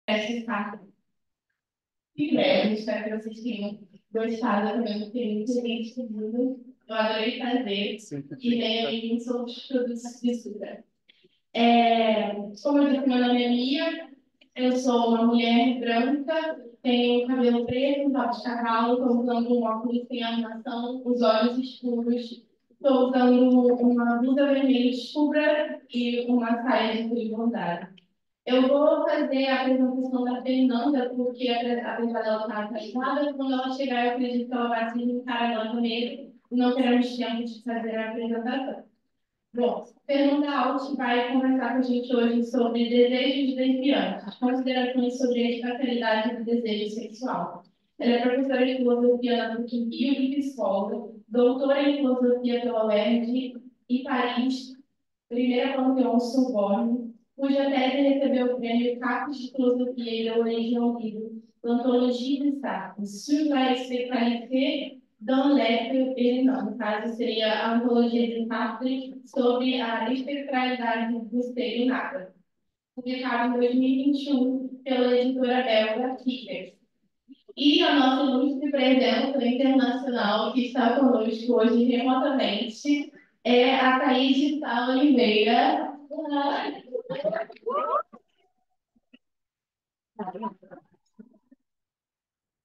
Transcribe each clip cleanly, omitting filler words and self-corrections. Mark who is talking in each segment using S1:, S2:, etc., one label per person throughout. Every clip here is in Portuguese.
S1: Essa parte em breve, espero que vocês tenham gostado, eu também tenho muito bem estudo. Eu adorei fazer e venho aí sobre os produtos de Sutra. Como eu disse, meu nome é Mia, eu sou uma mulher branca, tenho cabelo preto, rabo de cavalo, estou usando um óculos sem armação, os olhos escuros, estou usando uma blusa vermelha escura e uma saia de frio bordado. Eu vou fazer a apresentação da Fernanda, porque apesar dela estar atrasada, quando ela chegar, eu acredito que ela vai se juntar a nós mesmo. Não teremos tempo de fazer a apresentação. Bom, Fernanda Alt vai conversar com a gente hoje sobre desejos desviantes, considerações sobre a espacialidade do desejo sexual. Ela é professora de filosofia na PUC-Rio e psicóloga, doutora em filosofia pela UERJ e Paris, primeira Panteão Sorbonne, cuja tese recebeu o prêmio Capes de Filosofia e deu origem ao livro L'Anthologie de Sartre, sur la sexualité dans l'être et não, no caso seria a Antologia de Sartre sobre a espectralidade do ser e nada, publicado em 2021 pela editora belga Kicker. E a nossa ilustre presença internacional que está conosco hoje remotamente é a Thaís de Sá Oliveira.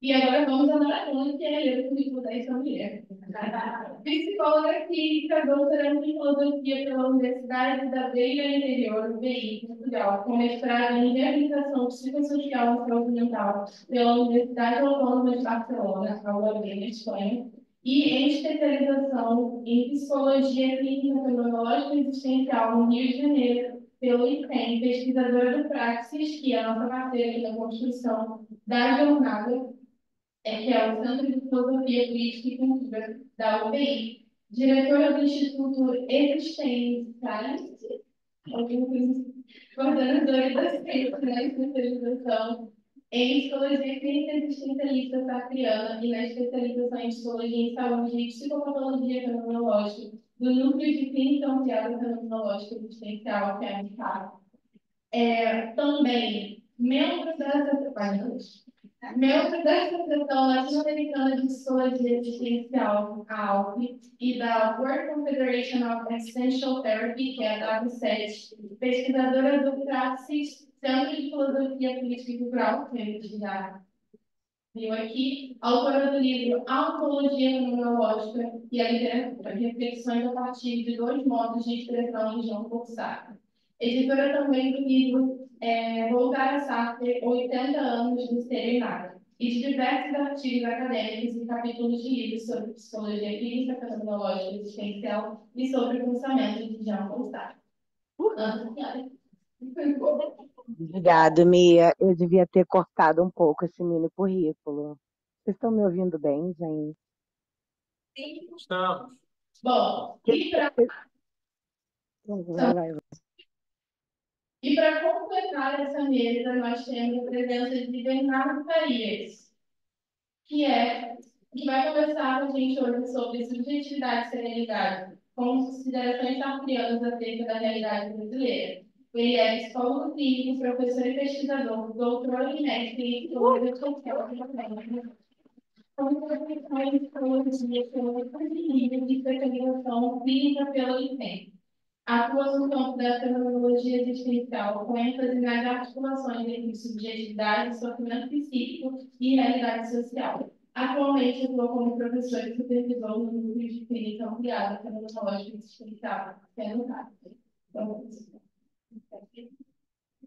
S1: E agora vamos à maratona, que é ler o currículo dessa mulher. Psicóloga clínica, doutoranda em filosofia pela Universidade da Beira Interior, BI, Portugal, com mestrado em reabilitação psicossocial e saúde mental pela Universidade Autônoma de Barcelona, a UAB, na Espanha, e em especialização em psicologia clínica fenomenológica existencial no Rio de Janeiro, pelo ICEM, pesquisadora do Praxis, que é a nossa parceira aqui na construção da jornada que é o Centro de Filosofia Crítica e Cultura da UBI, diretora do Instituto Existencialist, coordenadora da Ciência na especialização em Psicologia Clínica Existencialista Sartriana e na especialização em Psicologia em Saúde e Psicopatologia Fenomenológica do Núcleo de Clínica Ampliada Fenomenológica Existencial, que é a MCAP. Também membro da Associação Latino-Americana de Psicologia Existencial, a ALP, e da World Confederation of Existential Therapy, que é a W7, pesquisadora do Praxis, Centro de Filosofia Política e Cultural, que a gente já viu aqui, autora do livro A Ontologia Fenomenológica e a Literatura, reflexões a partir de dois modos de expressão em Jean Paul Sartre. Editora também do livro Voltar a Sartre, 80 anos do Ser e Nada, e de diversos artigos acadêmicos e capítulos de livros sobre psicologia clínica, fenomenológica existencial e sobre o pensamento de Jean Paul Sartre.
S2: Obrigado, Mia. Eu devia ter cortado um pouco esse mini currículo. Vocês estão me ouvindo bem, gente?
S1: Estamos. Bom,
S2: Vai, vai.
S1: e para completar essa mesa, nós temos a presença de Bernardo Farias, que vai conversar com a gente hoje sobre subjetividade e serenidade, com considerações sartrianas acerca da realidade brasileira. Ele é psicólogo clínico, professor e pesquisador, doutor e mestre em psicologia social com profissão em psicologia pela pandemia de especialização clínica pelo IPEM. Atua no campo da fenomenologia existencial, com ênfase nas articulações entre subjetividade, sofrimento psíquico e realidade social. Atualmente atua como professor e supervisor no núcleo de clínica ampliada fenomenológica existencial, que é no CAP. Então,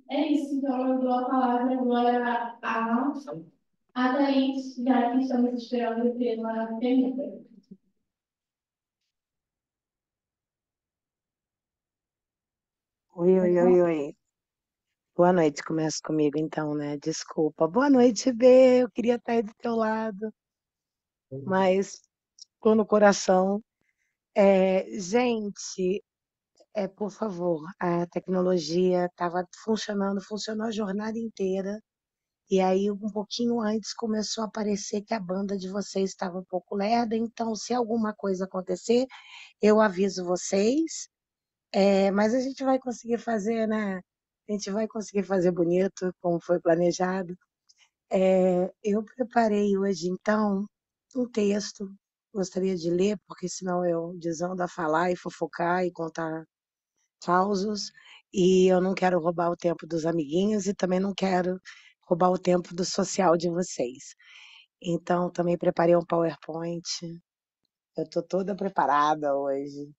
S1: é isso, então eu dou a palavra agora a Thaís, já que estamos esperando pela pergunta.
S2: Oi, oi, oi, oi. Boa noite, começa comigo então, né? Desculpa. Boa noite, Bê. Eu queria estar aí do teu lado, mas estou no coração. Gente, por favor, a tecnologia estava funcionando, funcionou a jornada inteira. E aí, um pouquinho antes, começou a aparecer que a banda de vocês estava um pouco lerda. Então, se alguma coisa acontecer, eu aviso vocês. Mas a gente vai conseguir fazer, né? A gente vai conseguir fazer bonito, como foi planejado. Eu preparei hoje, então, um texto. Gostaria de ler, porque senão eu desando a falar e fofocar e contar causos. E eu não quero roubar o tempo dos amiguinhos e também não quero roubar o tempo do social de vocês. Então, também preparei um PowerPoint. Eu estou toda preparada hoje.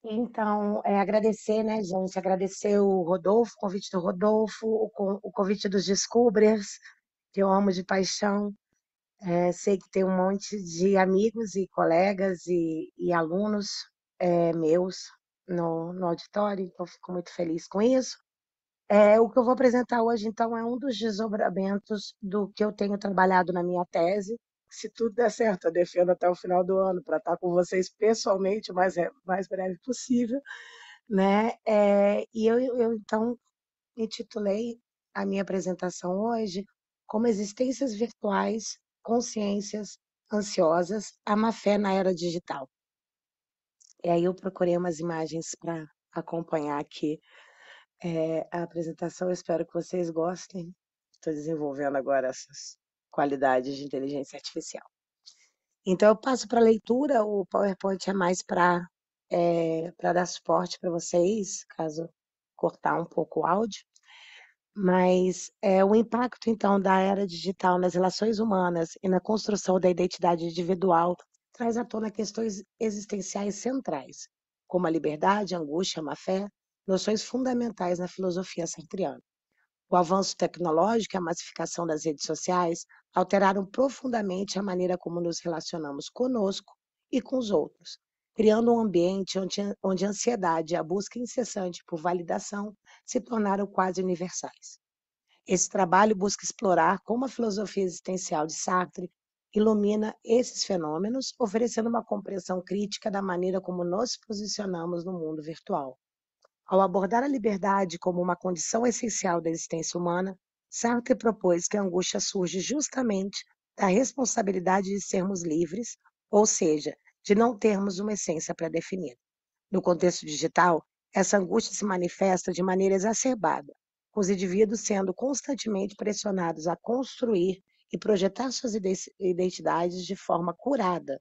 S2: Então, agradecer, né, gente? Agradecer o Rodolfo, o convite do Rodolfo, o convite dos Descubras, que eu amo de paixão. Sei que tem um monte de amigos e colegas e alunos meus no auditório, então fico muito feliz com isso. O que eu vou apresentar hoje, então, é um dos desdobramentos do que eu tenho trabalhado na minha tese. Se tudo der certo, eu defendo até o final do ano para estar com vocês pessoalmente o mais breve possível, né? Então, intitulei a minha apresentação hoje como Existências Virtuais, Consciências Ansiosas, a má-fé na Era Digital. E aí eu procurei umas imagens para acompanhar aqui a apresentação. Eu espero que vocês gostem. Estou desenvolvendo agora essas qualidades de inteligência artificial. Então, eu passo para a leitura. O PowerPoint é mais para dar suporte para vocês, caso cortar um pouco o áudio. Mas o impacto, então, da era digital nas relações humanas e na construção da identidade individual traz à tona questões existenciais centrais, como a liberdade, a angústia, a má-fé, noções fundamentais na filosofia sartreana. O avanço tecnológico e a massificação das redes sociais alteraram profundamente a maneira como nos relacionamos conosco e com os outros, criando um ambiente onde a ansiedade e a busca incessante por validação se tornaram quase universais. Esse trabalho busca explorar como a filosofia existencial de Sartre ilumina esses fenômenos, oferecendo uma compreensão crítica da maneira como nos posicionamos no mundo virtual. Ao abordar a liberdade como uma condição essencial da existência humana, Sartre propôs que a angústia surge justamente da responsabilidade de sermos livres, ou seja, de não termos uma essência pré-definida. No contexto digital, essa angústia se manifesta de maneira exacerbada, com os indivíduos sendo constantemente pressionados a construir e projetar suas identidades de forma curada,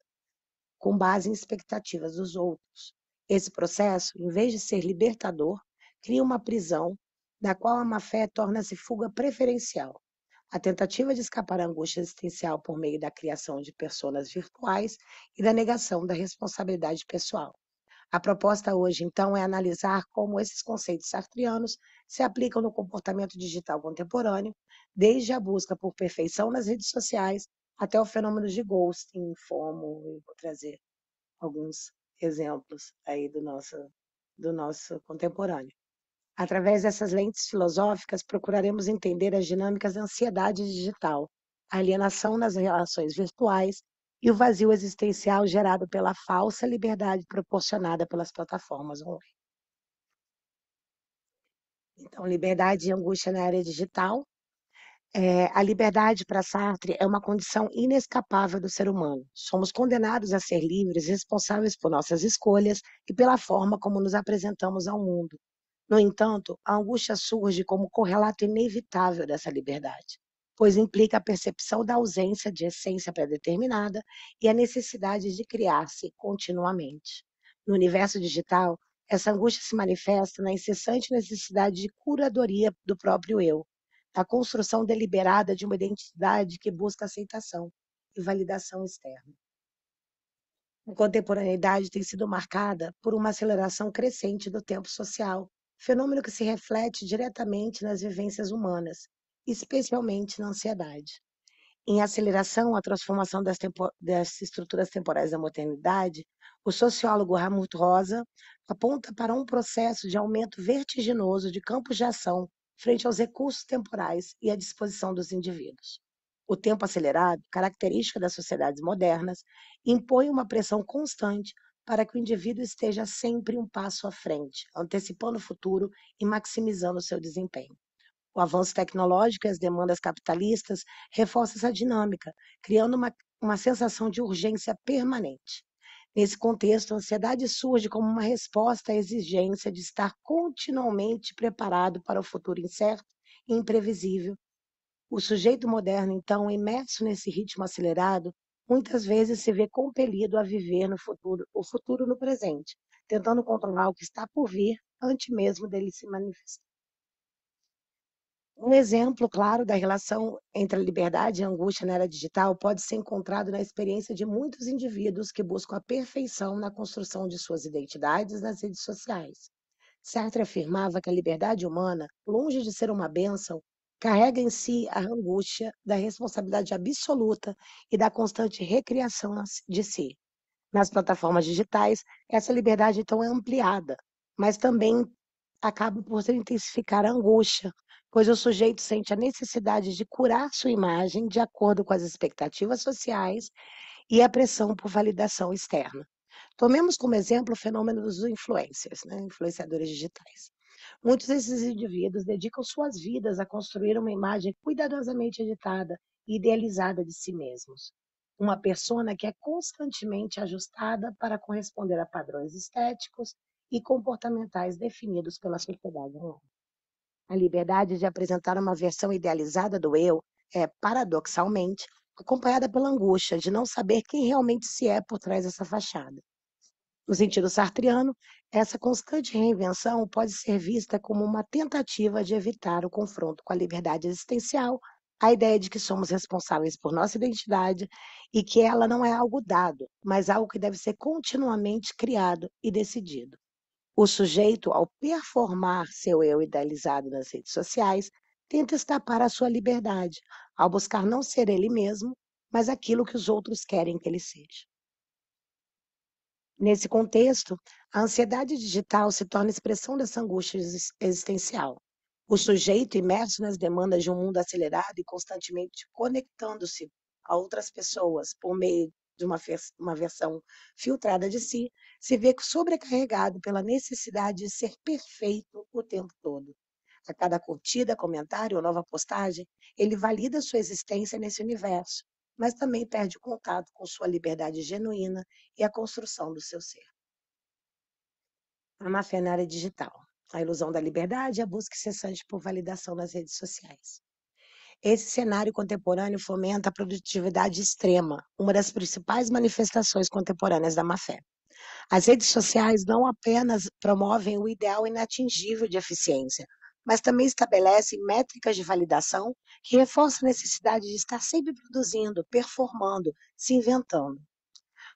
S2: com base em expectativas dos outros. Esse processo, em vez de ser libertador, cria uma prisão da qual a má-fé torna-se fuga preferencial. A tentativa de escapar à angústia existencial por meio da criação de personas virtuais e da negação da responsabilidade pessoal. A proposta hoje, então, é analisar como esses conceitos sartreanos se aplicam no comportamento digital contemporâneo, desde a busca por perfeição nas redes sociais até o fenômeno de ghosting, FOMO, e vou trazer alguns exemplos aí do nosso contemporâneo. Através dessas lentes filosóficas, procuraremos entender as dinâmicas da ansiedade digital, a alienação nas relações virtuais e o vazio existencial gerado pela falsa liberdade proporcionada pelas plataformas online. Então, liberdade e angústia na era digital. A liberdade para Sartre é uma condição inescapável do ser humano. Somos condenados a ser livres, responsáveis por nossas escolhas e pela forma como nos apresentamos ao mundo. No entanto, a angústia surge como correlato inevitável dessa liberdade, pois implica a percepção da ausência de essência pré-determinada e a necessidade de criar-se continuamente. No universo digital, essa angústia se manifesta na incessante necessidade de curadoria do próprio eu, da construção deliberada de uma identidade que busca aceitação e validação externa. A contemporaneidade tem sido marcada por uma aceleração crescente do tempo social, fenômeno que se reflete diretamente nas vivências humanas, especialmente na ansiedade. Em Aceleração, a transformação das estruturas temporais da modernidade, o sociólogo Ramut Rosa aponta para um processo de aumento vertiginoso de campos de ação frente aos recursos temporais e à disposição dos indivíduos. O tempo acelerado, característica das sociedades modernas, impõe uma pressão constante para que o indivíduo esteja sempre um passo à frente, antecipando o futuro e maximizando seu desempenho. O avanço tecnológico e as demandas capitalistas reforçam essa dinâmica, criando uma sensação de urgência permanente. Nesse contexto, a ansiedade surge como uma resposta à exigência de estar continuamente preparado para o futuro incerto e imprevisível. O sujeito moderno, então, imerso nesse ritmo acelerado, muitas vezes se vê compelido a viver no futuro, o futuro no presente, tentando controlar o que está por vir antes mesmo dele se manifestar. Um exemplo claro da relação entre a liberdade e a angústia na era digital pode ser encontrado na experiência de muitos indivíduos que buscam a perfeição na construção de suas identidades nas redes sociais. Sartre afirmava que a liberdade humana, longe de ser uma bênção, carrega em si a angústia da responsabilidade absoluta e da constante recriação de si. Nas plataformas digitais, essa liberdade então é ampliada, mas também acaba por intensificar a angústia, pois o sujeito sente a necessidade de curar sua imagem de acordo com as expectativas sociais e a pressão por validação externa. Tomemos como exemplo o fenômeno dos influencers, né, influenciadores digitais. Muitos desses indivíduos dedicam suas vidas a construir uma imagem cuidadosamente editada e idealizada de si mesmos. Uma persona que é constantemente ajustada para corresponder a padrões estéticos e comportamentais definidos pela sociedade online. A liberdade de apresentar uma versão idealizada do eu é, paradoxalmente, acompanhada pela angústia de não saber quem realmente se é por trás dessa fachada. No sentido sartriano, essa constante reinvenção pode ser vista como uma tentativa de evitar o confronto com a liberdade existencial, a ideia de que somos responsáveis por nossa identidade e que ela não é algo dado, mas algo que deve ser continuamente criado e decidido. O sujeito, ao performar seu eu idealizado nas redes sociais, tenta escapar à sua liberdade, ao buscar não ser ele mesmo, mas aquilo que os outros querem que ele seja. Nesse contexto, a ansiedade digital se torna expressão dessa angústia existencial. O sujeito, imerso nas demandas de um mundo acelerado e constantemente conectando-se a outras pessoas por meio de uma versão filtrada de si, se vê sobrecarregado pela necessidade de ser perfeito o tempo todo. A cada curtida, comentário ou nova postagem, ele valida sua existência nesse universo, mas também perde contato com sua liberdade genuína e a construção do seu ser. A má-fé na área digital. A ilusão da liberdade e a busca incessante por validação nas redes sociais. Esse cenário contemporâneo fomenta a produtividade extrema, uma das principais manifestações contemporâneas da má-fé. As redes sociais não apenas promovem o ideal inatingível de eficiência, mas também estabelecem métricas de validação que reforçam a necessidade de estar sempre produzindo, performando, se inventando.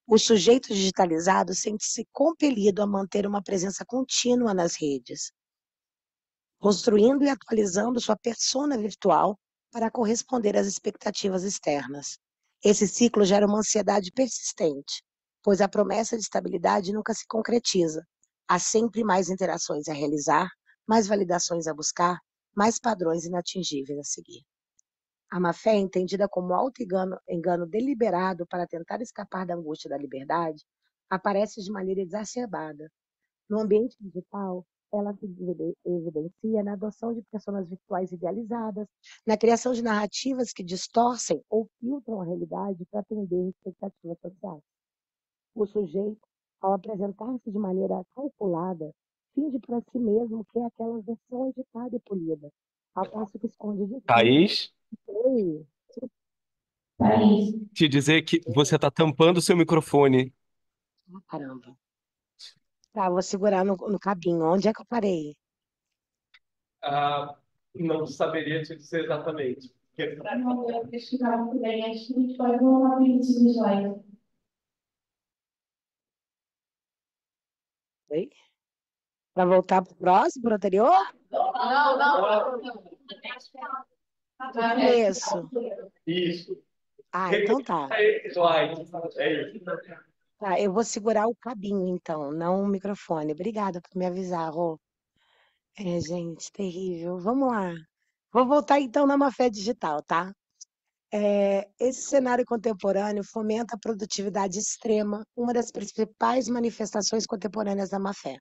S2: O sujeito digitalizado sente-se compelido a manter uma presença contínua nas redes, construindo e atualizando sua persona virtual para corresponder às expectativas externas. Esse ciclo gera uma ansiedade persistente, pois a promessa de estabilidade nunca se concretiza. Há sempre mais interações a realizar, mais validações a buscar, mais padrões inatingíveis a seguir. A má-fé é entendida como auto-engano deliberado para tentar escapar da angústia da liberdade, aparece de maneira exacerbada. No ambiente digital, ela se evidencia na adoção de personas virtuais idealizadas, na criação de narrativas que distorcem ou filtram a realidade para atender expectativas sociais. O sujeito, ao apresentar-se de maneira calculada, finge para si mesmo que é aquela versão editada e polida, ao passo que esconde de si.
S3: Thaís,
S2: Ei,
S1: Thaís,
S3: te dizer que você está tampando o seu microfone.
S2: caramba. Tá, vou segurar no cabinho. Onde é que eu parei?
S3: Ah, não saberia te dizer exatamente.
S1: para não eu pesquisar muito bem, acho que a gente pode voltar para o início do slide.
S2: Oi? Para voltar para o próximo, para o anterior?
S1: Não.
S2: Do começo.
S3: Isso.
S2: Ah, então tá.
S3: Esse slide. É isso.
S2: Tá, eu vou segurar o cabinho, então, não o microfone. Obrigada por me avisar, Rô. É, gente, terrível. Vamos lá. Vou voltar, então, na má-fé digital, tá? Esse cenário contemporâneo fomenta a produtividade extrema, uma das principais manifestações contemporâneas da má-fé.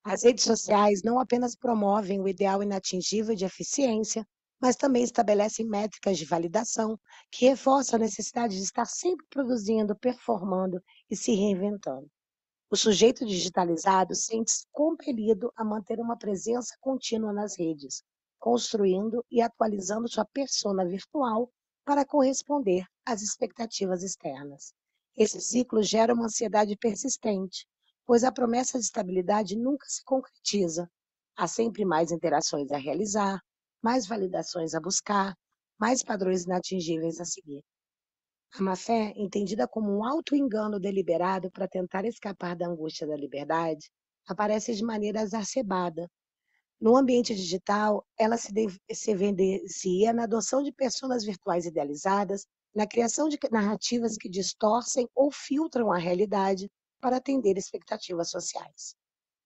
S2: As redes sociais não apenas promovem o ideal inatingível de eficiência, mas também estabelecem métricas de validação que reforçam a necessidade de estar sempre produzindo, performando e se reinventando. O sujeito digitalizado sente-se compelido a manter uma presença contínua nas redes, construindo e atualizando sua persona virtual para corresponder às expectativas externas. Esse ciclo gera uma ansiedade persistente, pois a promessa de estabilidade nunca se concretiza. Há sempre mais interações a realizar, mais validações a buscar, mais padrões inatingíveis a seguir. A má-fé, entendida como um auto-engano deliberado para tentar escapar da angústia da liberdade, aparece de maneira exacerbada. No ambiente digital, ela se evidencia na adoção de personas virtuais idealizadas, na criação de narrativas que distorcem ou filtram a realidade para atender expectativas sociais.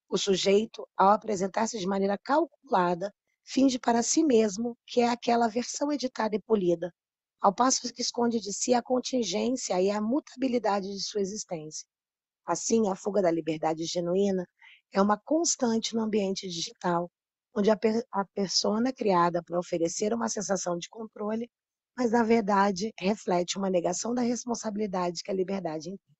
S2: O sujeito, ao apresentar-se de maneira calculada, finge para si mesmo que é aquela versão editada e polida, ao passo que esconde de si a contingência e a mutabilidade de sua existência. Assim, a fuga da liberdade genuína é uma constante no ambiente digital, onde a persona criada para oferecer uma sensação de controle, mas na verdade reflete uma negação da responsabilidade que a liberdade implica.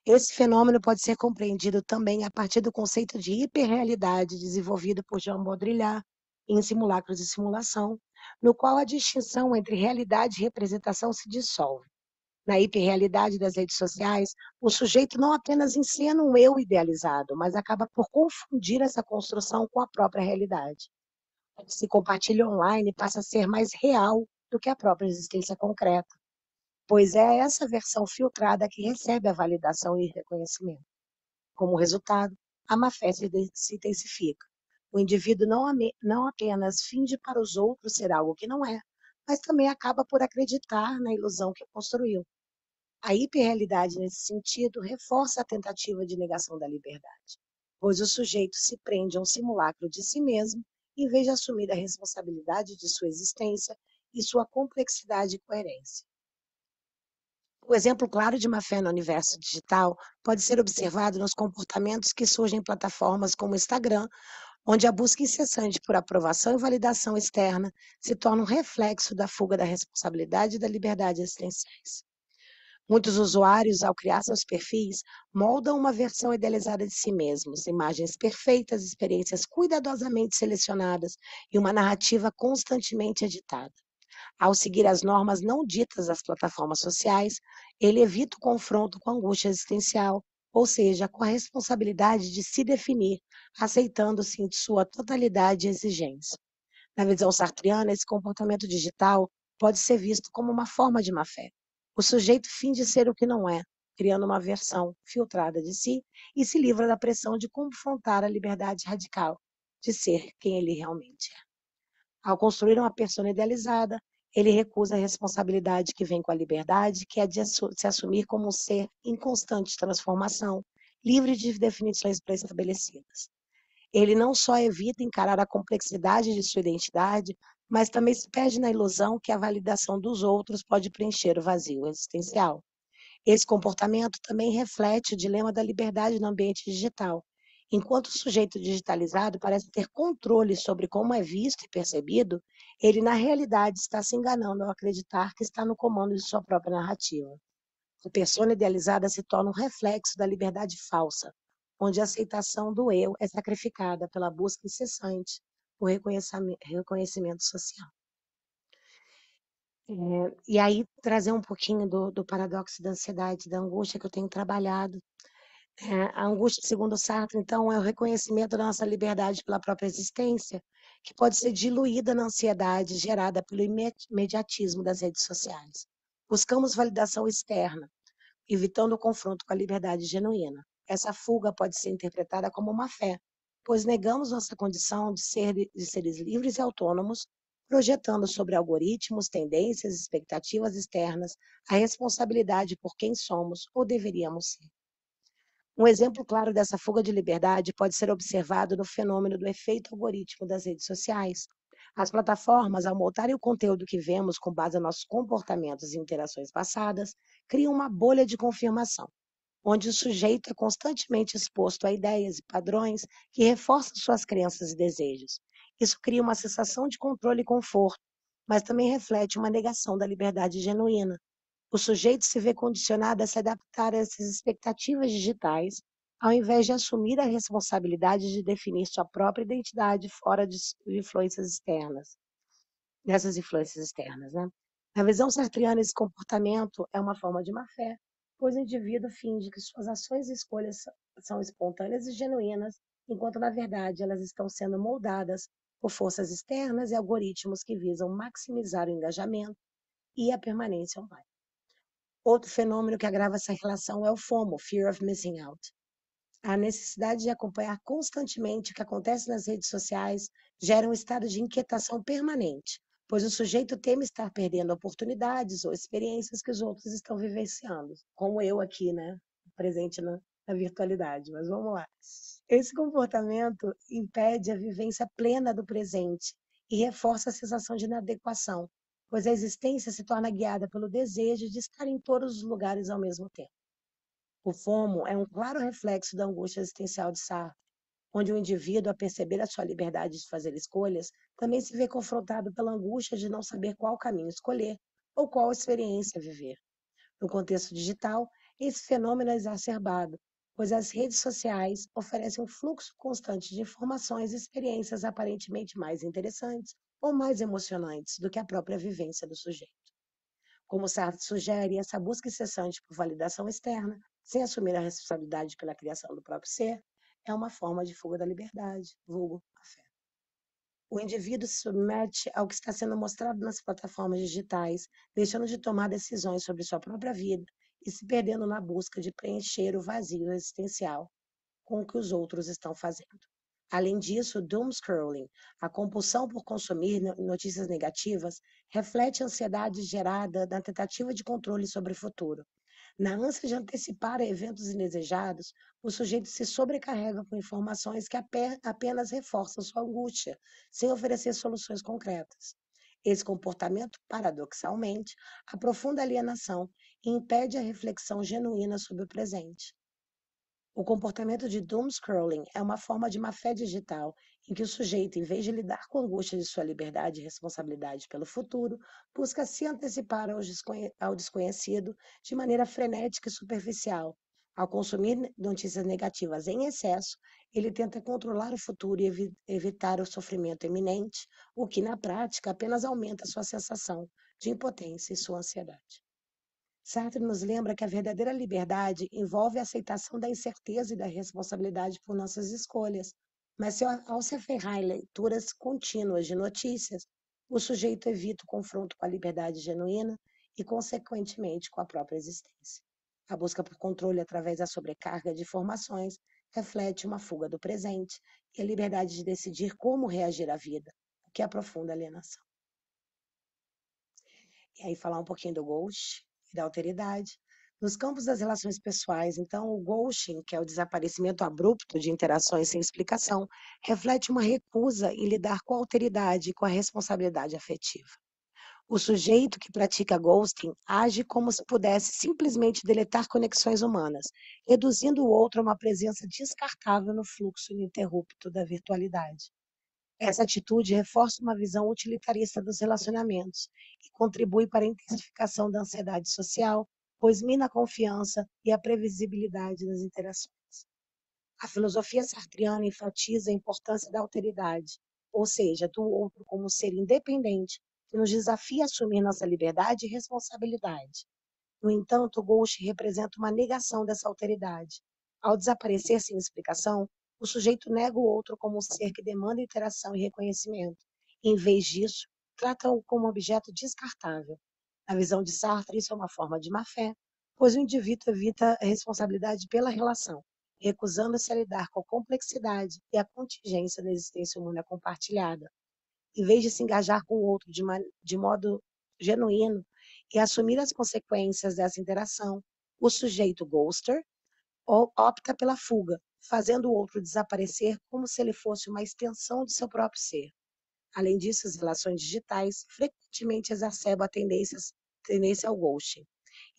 S2: Esse fenômeno pode ser compreendido também a partir do conceito de hiperrealidade desenvolvido por Jean Baudrillard em Simulacros e Simulação, no qual a distinção entre realidade e representação se dissolve. Na hiperrealidade das redes sociais, o sujeito não apenas encena um eu idealizado, mas acaba por confundir essa construção com a própria realidade. O que se compartilha online passa a ser mais real do que a própria existência concreta, pois é essa versão filtrada que recebe a validação e reconhecimento. Como resultado, a má-fé se intensifica. O indivíduo não apenas finge para os outros ser algo que não é, mas também acaba por acreditar na ilusão que construiu. A hiperrealidade, nesse sentido, reforça a tentativa de negação da liberdade, pois o sujeito se prende a um simulacro de si mesmo, em vez de assumir a responsabilidade de sua existência e sua complexidade e coerência. O exemplo claro de má-fé no universo digital pode ser observado nos comportamentos que surgem em plataformas como o Instagram, onde a busca incessante por aprovação e validação externa se torna um reflexo da fuga da responsabilidade e da liberdade existenciais. Muitos usuários, ao criar seus perfis, moldam uma versão idealizada de si mesmos, imagens perfeitas, experiências cuidadosamente selecionadas e uma narrativa constantemente editada. Ao seguir as normas não ditas das plataformas sociais, ele evita o confronto com a angústia existencial, ou seja, com a responsabilidade de se definir, aceitando-se em sua totalidade e exigência. Na visão sartreana, esse comportamento digital pode ser visto como uma forma de má-fé. O sujeito finge ser o que não é, criando uma versão filtrada de si e se livra da pressão de confrontar a liberdade radical de ser quem ele realmente é. Ao construir uma persona idealizada, ele recusa a responsabilidade que vem com a liberdade, que é de se assumir como um ser em constante transformação, livre de definições pré-estabelecidas. Ele não só evita encarar a complexidade de sua identidade, mas também se perde na ilusão que a validação dos outros pode preencher o vazio existencial. Esse comportamento também reflete o dilema da liberdade no ambiente digital. Enquanto o sujeito digitalizado parece ter controle sobre como é visto e percebido, ele na realidade está se enganando ao acreditar que está no comando de sua própria narrativa. A persona idealizada se torna um reflexo da liberdade falsa, onde a aceitação do eu é sacrificada pela busca incessante por reconhecimento social. E aí, trazer um pouquinho do paradoxo da ansiedade, da angústia que eu tenho trabalhado. A angústia, segundo Sartre, então, é o reconhecimento da nossa liberdade pela própria existência, que pode ser diluída na ansiedade gerada pelo imediatismo das redes sociais. Buscamos validação externa, evitando o confronto com a liberdade genuína. Essa fuga pode ser interpretada como uma fé, pois negamos nossa condição de seres livres e autônomos, projetando sobre algoritmos, tendências, expectativas externas a responsabilidade por quem somos ou deveríamos ser. Um exemplo claro dessa fuga de liberdade pode ser observado no fenômeno do efeito algoritmo das redes sociais. As plataformas, ao montarem o conteúdo que vemos com base nos nossos comportamentos e interações passadas, criam uma bolha de confirmação, onde o sujeito é constantemente exposto a ideias e padrões que reforçam suas crenças e desejos. Isso cria uma sensação de controle e conforto, mas também reflete uma negação da liberdade genuína. O sujeito se vê condicionado a se adaptar a essas expectativas digitais, ao invés de assumir a responsabilidade de definir sua própria identidade fora de influências externas, dessas influências externas, né? Na visão sartreana, esse comportamento é uma forma de má-fé, pois o indivíduo finge que suas ações e escolhas são espontâneas e genuínas, enquanto, na verdade, elas estão sendo moldadas por forças externas e algoritmos que visam maximizar o engajamento e a permanência online. Outro fenômeno que agrava essa relação é o FOMO, Fear of Missing Out. A necessidade de acompanhar constantemente o que acontece nas redes sociais gera um estado de inquietação permanente, pois o sujeito teme estar perdendo oportunidades ou experiências que os outros estão vivenciando, como eu aqui, né, presente na virtualidade. Mas vamos lá. Esse comportamento impede a vivência plena do presente e reforça a sensação de inadequação, pois a existência se torna guiada pelo desejo de estar em todos os lugares ao mesmo tempo. O FOMO é um claro reflexo da angústia existencial de Sartre, onde o indivíduo, a perceber a sua liberdade de fazer escolhas, também se vê confrontado pela angústia de não saber qual caminho escolher ou qual experiência viver. No contexto digital, esse fenômeno é exacerbado, pois as redes sociais oferecem um fluxo constante de informações e experiências aparentemente mais interessantes ou mais emocionantes do que a própria vivência do sujeito. Como Sartre sugere, essa busca incessante por validação externa, sem assumir a responsabilidade pela criação do próprio ser, é uma forma de fuga da liberdade, vulgo a fé. O indivíduo se submete ao que está sendo mostrado nas plataformas digitais, deixando de tomar decisões sobre sua própria vida e se perdendo na busca de preencher o vazio existencial com o que os outros estão fazendo. Além disso, o doomscrolling, a compulsão por consumir notícias negativas, reflete a ansiedade gerada na tentativa de controle sobre o futuro. Na ânsia de antecipar eventos indesejados, o sujeito se sobrecarrega com informações que apenas reforçam sua angústia, sem oferecer soluções concretas. Esse comportamento, paradoxalmente, aprofunda a alienação e impede a reflexão genuína sobre o presente. O comportamento de doomscrolling é uma forma de má-fé digital, em que o sujeito, em vez de lidar com a angústia de sua liberdade e responsabilidade pelo futuro, busca se antecipar ao desconhecido de maneira frenética e superficial. Ao consumir notícias negativas em excesso, ele tenta controlar o futuro e evitar o sofrimento iminente, o que, na prática, apenas aumenta sua sensação de impotência e sua ansiedade. Sartre nos lembra que a verdadeira liberdade envolve a aceitação da incerteza e da responsabilidade por nossas escolhas, mas ao se aferrar em leituras contínuas de notícias, o sujeito evita o confronto com a liberdade genuína e, consequentemente, com a própria existência. A busca por controle através da sobrecarga de informações reflete uma fuga do presente e a liberdade de decidir como reagir à vida, o que aprofunda a alienação. E aí falar um pouquinho do ghost e da alteridade. Nos campos das relações pessoais, então, o ghosting, que é o desaparecimento abrupto de interações sem explicação, reflete uma recusa em lidar com a alteridade e com a responsabilidade afetiva. O sujeito que pratica ghosting age como se pudesse simplesmente deletar conexões humanas, reduzindo o outro a uma presença descartável no fluxo ininterrupto da virtualidade. Essa atitude reforça uma visão utilitarista dos relacionamentos e contribui para a intensificação da ansiedade social, pois mina a confiança e a previsibilidade das interações. A filosofia sartreana enfatiza a importância da alteridade, ou seja, do outro como ser independente, que nos desafia a assumir nossa liberdade e responsabilidade. No entanto, o ghost representa uma negação dessa alteridade. Ao desaparecer sem explicação, o sujeito nega o outro como um ser que demanda interação e reconhecimento. Em vez disso, trata-o como um objeto descartável. Na visão de Sartre, isso é uma forma de má-fé, pois o indivíduo evita a responsabilidade pela relação, recusando-se a lidar com a complexidade e a contingência da existência humana compartilhada. Em vez de se engajar com o outro de modo genuíno e assumir as consequências dessa interação, o sujeito ghoster opta pela fuga, fazendo o outro desaparecer como se ele fosse uma extensão de seu próprio ser. Além disso, as relações digitais frequentemente exacerbam a tendência ao ghosting.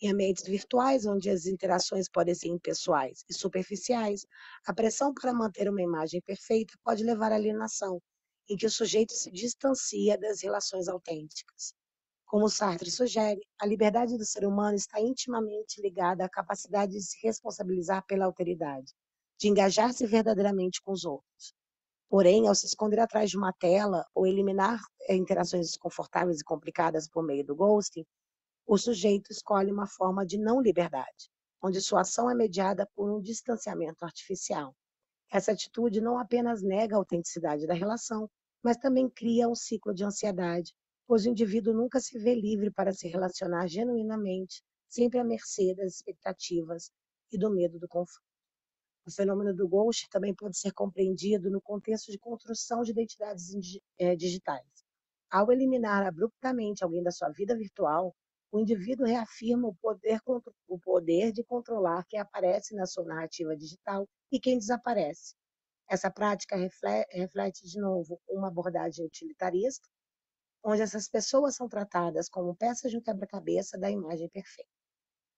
S2: Em ambientes virtuais, onde as interações podem ser impessoais e superficiais, a pressão para manter uma imagem perfeita pode levar à alienação em que o sujeito se distancia das relações autênticas. Como Sartre sugere, a liberdade do ser humano está intimamente ligada à capacidade de se responsabilizar pela alteridade, de engajar-se verdadeiramente com os outros. Porém, ao se esconder atrás de uma tela ou eliminar interações desconfortáveis e complicadas por meio do ghosting, o sujeito escolhe uma forma de não liberdade, onde sua ação é mediada por um distanciamento artificial. Essa atitude não apenas nega a autenticidade da relação, mas também cria um ciclo de ansiedade, pois o indivíduo nunca se vê livre para se relacionar genuinamente, sempre à mercê das expectativas e do medo do conflito. O fenômeno do ghost também pode ser compreendido no contexto de construção de identidades digitais. Ao eliminar abruptamente alguém da sua vida virtual, o indivíduo reafirma o poder de controlar quem aparece na sua narrativa digital e quem desaparece. Essa prática reflete, de novo, uma abordagem utilitarista, onde essas pessoas são tratadas como peças de um quebra-cabeça da imagem perfeita.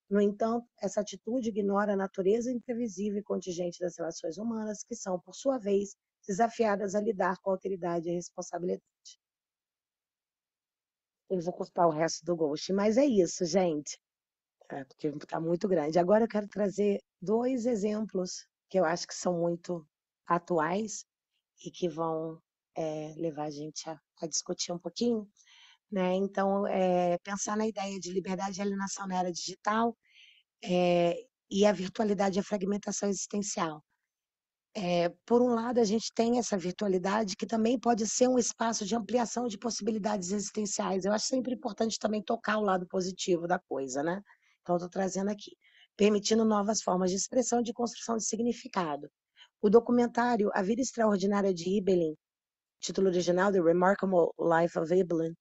S2: No entanto, essa atitude ignora a natureza imprevisível e contingente das relações humanas, que são, por sua vez, desafiadas a lidar com a alteridade e a responsabilidade. Eu vou cortar o resto do ghost, mas é isso, gente. Porque está muito grande. Agora eu quero trazer 2 exemplos que eu acho que são muito atuais e que vão levar a gente a discutir um pouquinho, né? Então, pensar na ideia de liberdade e alienação na era digital, e a virtualidade e a fragmentação existencial. Por um lado, a gente tem essa virtualidade que também pode ser um espaço de ampliação de possibilidades existenciais. Eu acho sempre importante também tocar o lado positivo da coisa, né? Então, estou trazendo aqui, permitindo novas formas de expressão e de construção de significado. O documentário A Vida Extraordinária de Ibelin, título original The Remarkable Life of Ibelin,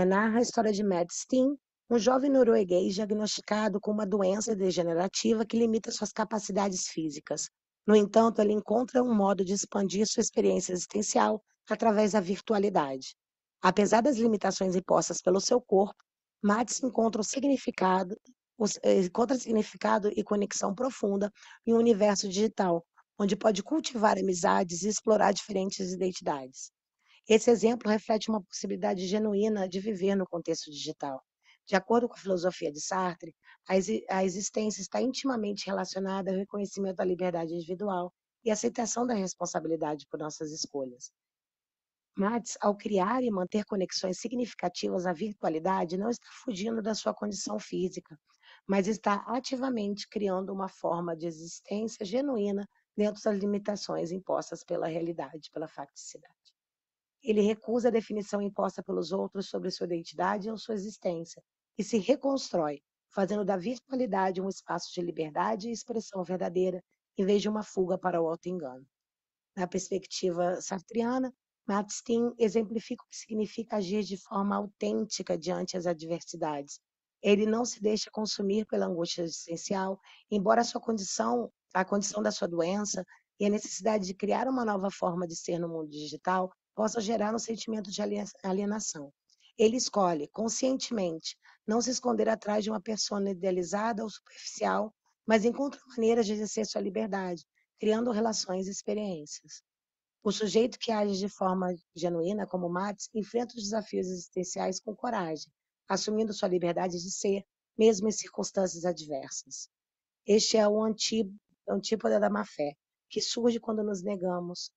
S2: narra a história de Matt Steen, um jovem norueguês diagnosticado com uma doença degenerativa que limita suas capacidades físicas. No entanto, ele encontra um modo de expandir sua experiência existencial através da virtualidade. Apesar das limitações impostas pelo seu corpo, Matt encontra significado e conexão profunda em um universo digital, onde pode cultivar amizades e explorar diferentes identidades. Esse exemplo reflete uma possibilidade genuína de viver no contexto digital. De acordo com a filosofia de Sartre, a existência está intimamente relacionada ao reconhecimento da liberdade individual e aceitação da responsabilidade por nossas escolhas. Mas, ao criar e manter conexões significativas à virtualidade, não está fugindo da sua condição física, mas está ativamente criando uma forma de existência genuína dentro das limitações impostas pela realidade, pela facticidade. Ele recusa a definição imposta pelos outros sobre sua identidade ou sua existência e se reconstrói, fazendo da virtualidade um espaço de liberdade e expressão verdadeira, em vez de uma fuga para o auto-engano. Na perspectiva sartriana, Matt Steen exemplifica o que significa agir de forma autêntica diante das adversidades. Ele não se deixa consumir pela angústia existencial, embora a condição da sua doença e a necessidade de criar uma nova forma de ser no mundo digital possa gerar um sentimento de alienação. Ele escolhe, conscientemente, não se esconder atrás de uma persona idealizada ou superficial, mas encontra maneiras de exercer sua liberdade, criando relações e experiências. O sujeito que age de forma genuína, como Max, enfrenta os desafios existenciais com coragem, assumindo sua liberdade de ser, mesmo em circunstâncias adversas. Este é o antípoda da má-fé, que surge quando nos negamos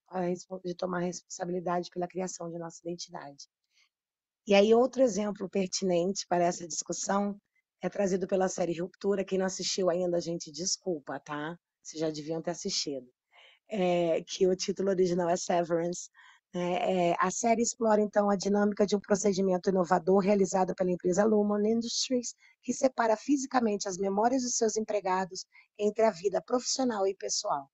S2: de tomar responsabilidade pela criação de nossa identidade. E aí, outro exemplo pertinente para essa discussão é trazido pela série Ruptura. Quem não assistiu ainda, a gente, desculpa, tá? Vocês já deviam ter assistido. Que o título original é Severance. A série explora, então, a dinâmica de um procedimento inovador realizado pela empresa Lumon Industries, que separa fisicamente as memórias dos seus empregados entre a vida profissional e pessoal.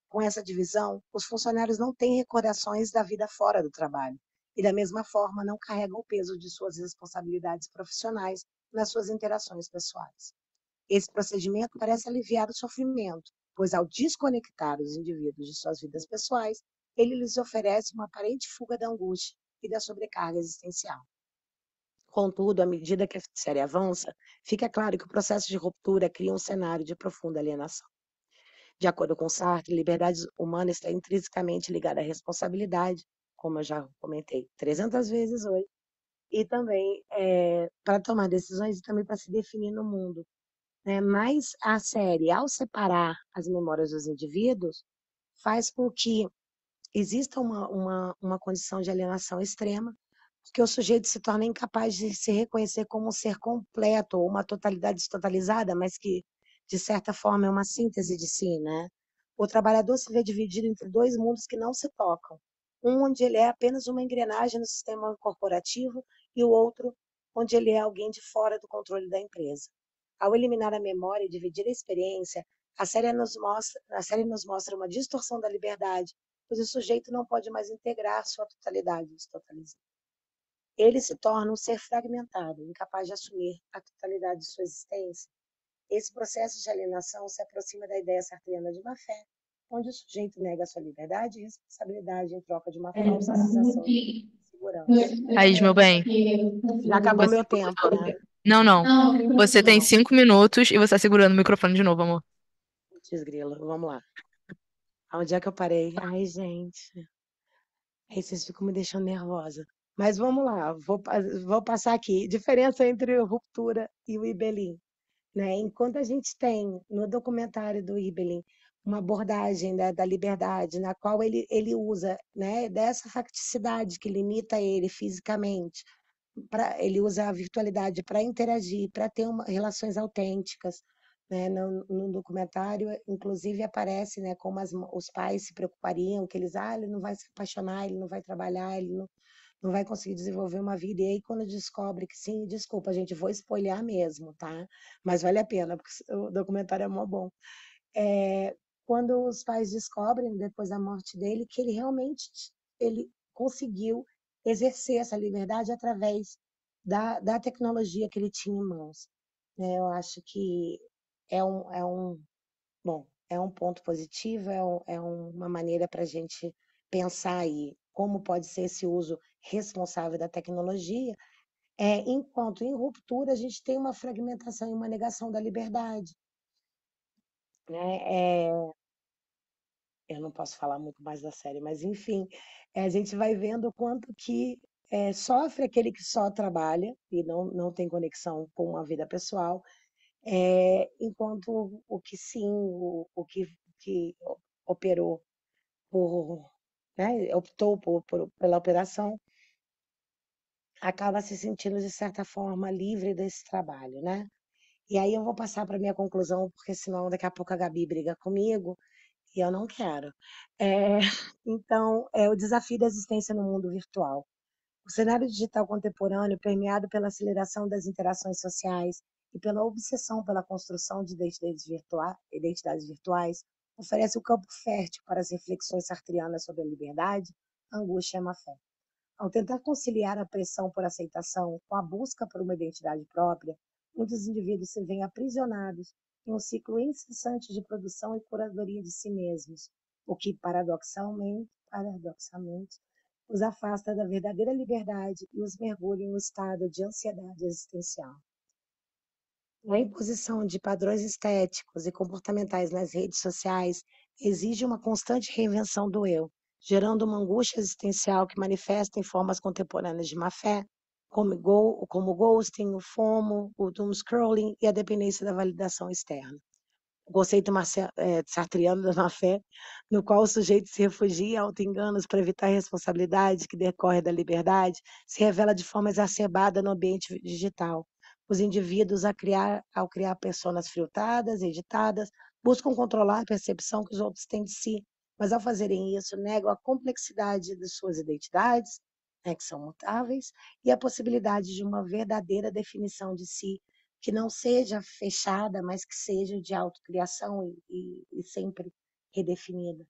S2: Com essa divisão, os funcionários não têm recordações da vida fora do trabalho e, da mesma forma, não carregam o peso de suas responsabilidades profissionais nas suas interações pessoais. Esse procedimento parece aliviar o sofrimento, pois, ao desconectar os indivíduos de suas vidas pessoais, ele lhes oferece uma aparente fuga da angústia e da sobrecarga existencial. Contudo, à medida que a série avança, fica claro que o processo de ruptura cria um cenário de profunda alienação. De acordo com Sartre, a liberdade humana está intrinsecamente ligada à responsabilidade, como eu já comentei 300 vezes hoje, e também para tomar decisões e também para se definir no mundo, né? Mas a série, ao separar as memórias dos indivíduos, faz com que exista uma condição de alienação extrema, porque o sujeito se torna incapaz de se reconhecer como um ser completo, ou uma totalidade totalizada, mas que, de certa forma, é uma síntese de si, né? O trabalhador se vê dividido entre dois mundos que não se tocam. Um onde ele é apenas uma engrenagem no sistema corporativo e o outro onde ele é alguém de fora do controle da empresa. Ao eliminar a memória e dividir a experiência, a série nos mostra uma distorção da liberdade, pois o sujeito não pode mais integrar sua totalidade, se totalizar. Ele se torna um ser fragmentado, incapaz de assumir a totalidade de sua existência. Esse processo de alienação se aproxima da ideia sartreana de má-fé, onde o sujeito nega sua liberdade e responsabilidade em troca de uma falsa sensação de segurança.
S4: Thaís, meu bem.
S2: Já acabou meu tempo, né?
S4: Não, não. Você tem 5 minutos e você tá segurando o microfone de novo, amor.
S2: Putz, grilo, vamos lá. Onde é que eu parei? Ai, gente. Aí vocês ficam me deixando nervosa. Mas vamos lá, vou passar aqui. Diferença entre ruptura e o Ibelin, né? Enquanto a gente tem no documentário do Ibelin uma abordagem da liberdade, na qual ele usa, né, dessa facticidade que limita ele fisicamente, ele usa a virtualidade para interagir, para ter relações autênticas, né? No documentário, inclusive, aparece, né, como os pais se preocupariam, que ele não vai se apaixonar, ele não vai trabalhar, ele não vai conseguir desenvolver uma vida. E aí, quando descobre que sim, desculpa, gente, vou spoilear mesmo, tá? Mas vale a pena, porque o documentário é mó bom. Quando os pais descobrem, depois da morte dele, que ele realmente ele conseguiu exercer essa liberdade através da tecnologia que ele tinha em mãos, né? Eu acho que bom, é um ponto positivo, é uma maneira para a gente pensar aí como pode ser esse uso responsável da tecnologia, enquanto em ruptura a gente tem uma fragmentação e uma negação da liberdade, né? Eu não posso falar muito mais da série, mas enfim, a gente vai vendo o quanto que sofre aquele que só trabalha e não tem conexão com a vida pessoal, enquanto o que sim, que operou por, né, optou pela operação, acaba se sentindo, de certa forma, livre desse trabalho, né? E aí eu vou passar para a minha conclusão, porque senão daqui a pouco a Gabi briga comigo, e eu não quero. É, então, é o desafio da existência no mundo virtual. O cenário digital contemporâneo, permeado pela aceleração das interações sociais e pela obsessão pela construção de identidades virtuais, oferece o campo fértil para as reflexões sartreanas sobre a liberdade, a angústia e a má-fé. Ao tentar conciliar a pressão por aceitação com a busca por uma identidade própria, muitos indivíduos se veem aprisionados em um ciclo incessante de produção e curadoria de si mesmos, o que, paradoxalmente, os afasta da verdadeira liberdade e os mergulha em um estado de ansiedade existencial. A imposição de padrões estéticos e comportamentais nas redes sociais exige uma constante reinvenção do eu, gerando uma angústia existencial que manifesta em formas contemporâneas de má-fé, como o ghosting, o FOMO, o doom scrolling e a dependência da validação externa. O conceito sartreano da má-fé, no qual o sujeito se refugia em auto-enganos para evitar a responsabilidade que decorre da liberdade, se revela de forma exacerbada no ambiente digital. Os indivíduos, ao criar personas filtradas, editadas, buscam controlar a percepção que os outros têm de si, mas ao fazerem isso, negam a complexidade de suas identidades, né, que são mutáveis, e a possibilidade de uma verdadeira definição de si, que não seja fechada, mas que seja de autocriação e sempre redefinida.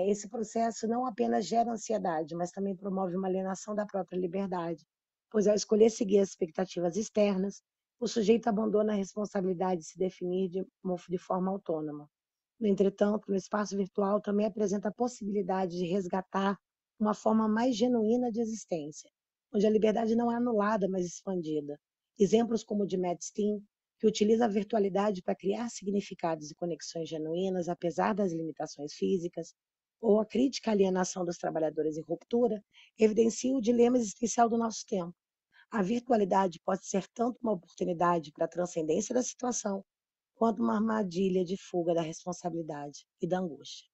S2: Esse processo não apenas gera ansiedade, mas também promove uma alienação da própria liberdade, pois ao escolher seguir as expectativas externas, o sujeito abandona a responsabilidade de se definir de forma autônoma. No entretanto, no espaço virtual também apresenta a possibilidade de resgatar uma forma mais genuína de existência, onde a liberdade não é anulada, mas expandida. Exemplos como o de Matt Steen, que utiliza a virtualidade para criar significados e conexões genuínas, apesar das limitações físicas, ou a crítica à alienação dos trabalhadores em ruptura, evidencia o dilema existencial do nosso tempo. A virtualidade pode ser tanto uma oportunidade para a transcendência da situação, quanto uma armadilha de fuga da responsabilidade e da angústia.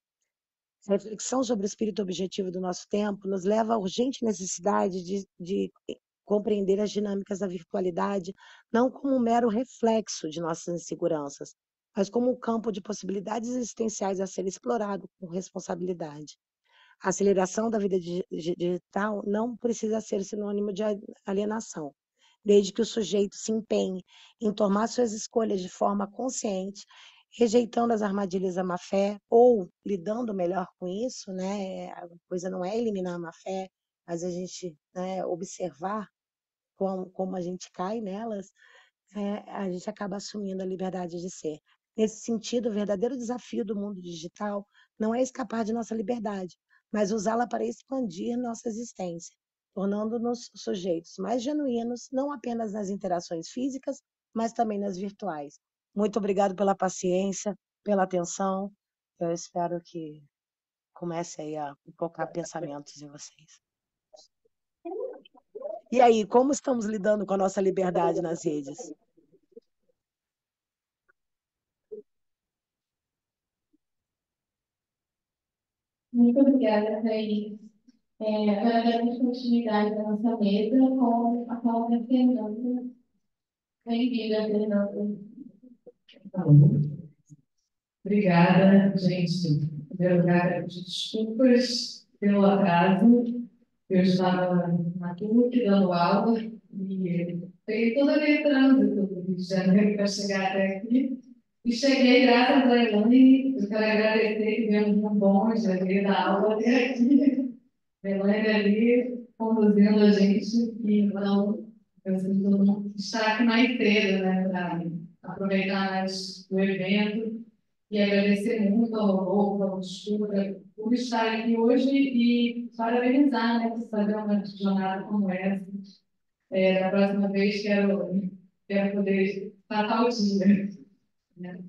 S2: A reflexão sobre o espírito objetivo do nosso tempo nos leva à urgente necessidade de compreender as dinâmicas da virtualidade não como um mero reflexo de nossas inseguranças, mas como um campo de possibilidades existenciais a ser explorado com responsabilidade. A aceleração da vida digital não precisa ser sinônimo de alienação, desde que o sujeito se empenhe em tomar suas escolhas de forma consciente, rejeitando as armadilhas da má-fé ou lidando melhor com isso, né? A coisa não é eliminar a má-fé, mas a gente, né, observar como a gente cai nelas, a gente acaba assumindo a liberdade de ser. Nesse sentido, o verdadeiro desafio do mundo digital não é escapar de nossa liberdade, mas usá-la para expandir nossa existência, tornando-nos sujeitos mais genuínos, não apenas nas interações físicas, mas também nas virtuais. Muito obrigado pela paciência, pela atenção. Eu espero que comece aí a colocar pensamentos em vocês. E aí, como estamos lidando com a nossa liberdade nas redes?
S1: Muito obrigada, Thaís. Agora daremos continuidade à nossa mesa com a palavra Fernanda. Bem-vinda, Fernanda.
S5: Tá bom. Obrigada, gente. Em primeiro lugar, quero pedir desculpas pelo atraso. Eu estava na PUC dando aula e peguei todo aquele trânsito do Rio de Janeiro para chegar até aqui. E cheguei graças a Elaine. Eu quero agradecer que viemos um bonde ali da aula até aqui. A Elaine ali conduzindo a gente. E então, eu sinto todo mundo estar aqui mais cedo, né, para aproveitar mais o evento e agradecer muito ao Rodolfo, ao Estuda, por estar aqui hoje e parabenizar, né, por fazer uma jornada como essa. Da próxima vez, quero poder passar o dia. Né?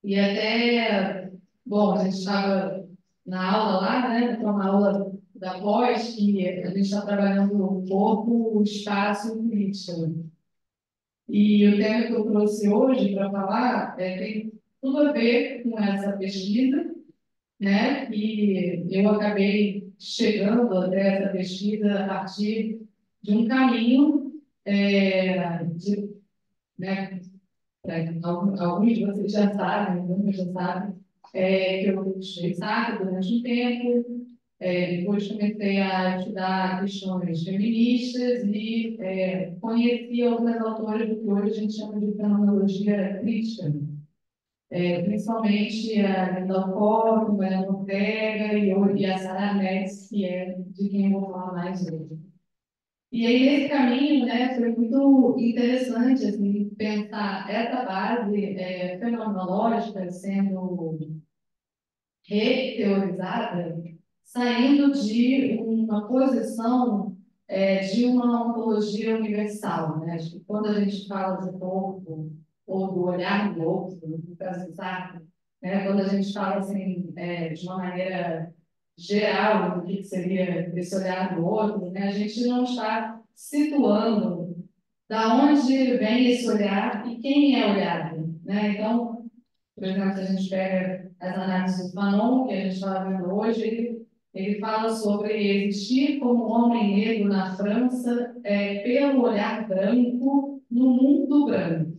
S5: E até, bom, a gente estava na aula lá, né, então uma aula da pós, que a gente está trabalhando o corpo, o espaço e o política. E o tema que eu trouxe hoje para falar tem tudo a ver com essa pesquisa, né? E eu acabei chegando até essa pesquisa a partir de um caminho né, alguns de vocês já sabem, alguns já sabem, que eu estudei sacro durante um tempo, depois comecei a estudar questões feministas e conheci algumas autoras do que hoje a gente chama de fenomenologia crítica, principalmente a Linda Alcock, Mariana Ortega e a Sarah Metz, que é de quem eu vou falar mais hoje. E aí, nesse caminho, né, foi muito interessante assim, pensar essa base fenomenológica sendo reteorizada, saindo de uma posição de uma ontologia universal. Né? Acho que quando a gente fala do corpo, ou do olhar do outro, no caso do Sartre, né? Quando a gente fala assim, de uma maneira geral do que seria esse olhar do outro, né? A gente não está situando da onde vem esse olhar e quem é olhado. Né? Então, por exemplo, se a gente pega as análises do Fanon, que a gente estava vendo hoje, ele fala sobre existir como homem negro na França pelo olhar branco no mundo branco.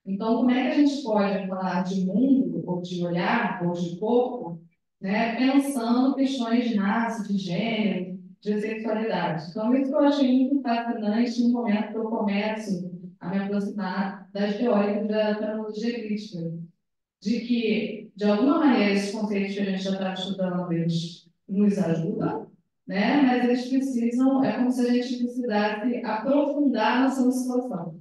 S5: Então, como é que a gente pode falar de mundo, ou de olhar, ou de corpo, né, pensando questões de raça, de gênero, de sexualidade? Então, isso que eu achei muito fascinante no momento que eu começo a me aproximar das teóricas da fenomenologia crítica, de que, de alguma maneira, esses conceitos que a gente já está estudando, eles nos ajudam, né? Mas eles precisam, é como se a gente precisasse aprofundar a nossa situação,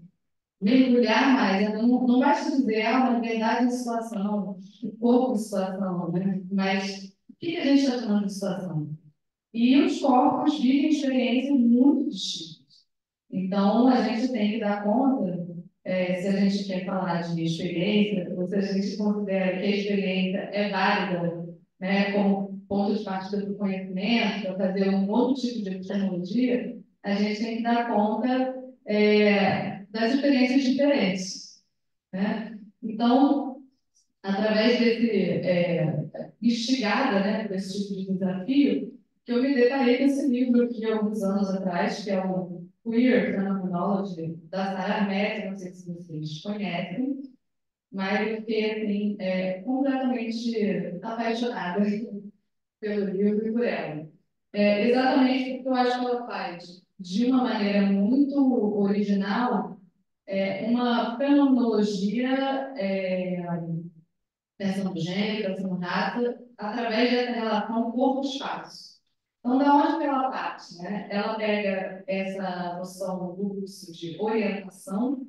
S5: mergulhar mais. Não basta dizer, na verdade, a situação, o corpo de situação, né? Mas o que a gente está chamando de situação? E os corpos vivem experiências muito distintas. Então, a gente tem que dar conta, se a gente quer falar de experiência, ou se a gente considera que a experiência é válida né, como ponto de partida do conhecimento, para fazer um outro tipo de epistemologia, a gente tem que dar conta das experiências diferentes, né? Então, através instigada, né, por esse tipo de desafio, que eu me deparei com esse livro aqui há alguns anos atrás, que é o Queer Phenomenology, da Sarah Metz, não sei se vocês conhecem, mas eu fiquei, assim, completamente apaixonada pelo livro e por ela. Exatamente porque eu acho que ela faz, de uma maneira muito original, uma fenomenologia pensando gênero, pensando raça, através dessa relação corpo-espaço. Então, da onde que ela parte? Né? Ela pega essa noção do curso de orientação,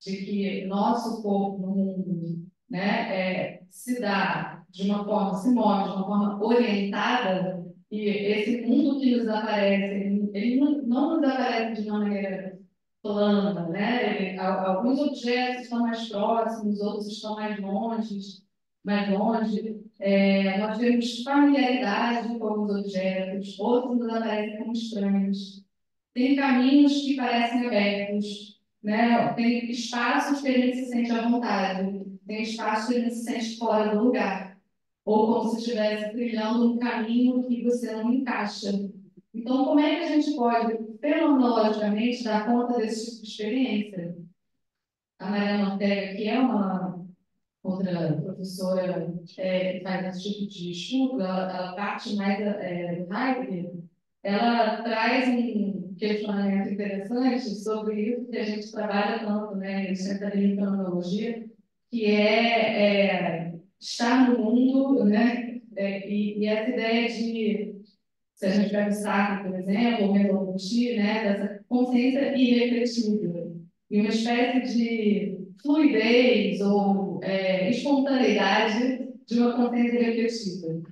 S5: de que nosso corpo no mundo, né, se dá de uma forma, se move de uma forma orientada, e esse mundo que nos aparece, ele não nos aparece de uma maneira plana, né? Alguns objetos estão mais próximos, outros estão mais longe, mais longe. Nós temos familiaridade com alguns objetos, outros nos aparecem como estranhos. Tem caminhos que parecem abertos, né? Tem espaços que a gente se sente à vontade, tem espaços que a gente se sente fora do lugar, ou como se estivesse trilhando um caminho que você não encaixa. Então, como é que a gente pode, fenomenologicamente, dar conta desse tipo de experiência? A Mariana Ortega, que é uma outra professora que faz esse tipo de estudo, ela parte mais do Heidegger, ela traz um questionamento interessante sobre isso que a gente trabalha tanto, né, em centralia em fenomenologia, que estar no mundo, né, e essa ideia de, se a gente pega o Sartre, por exemplo, ou Merleau-Ponty, né, dessa consciência irrefletida, e uma espécie de fluidez ou espontaneidade de uma consciência refletida.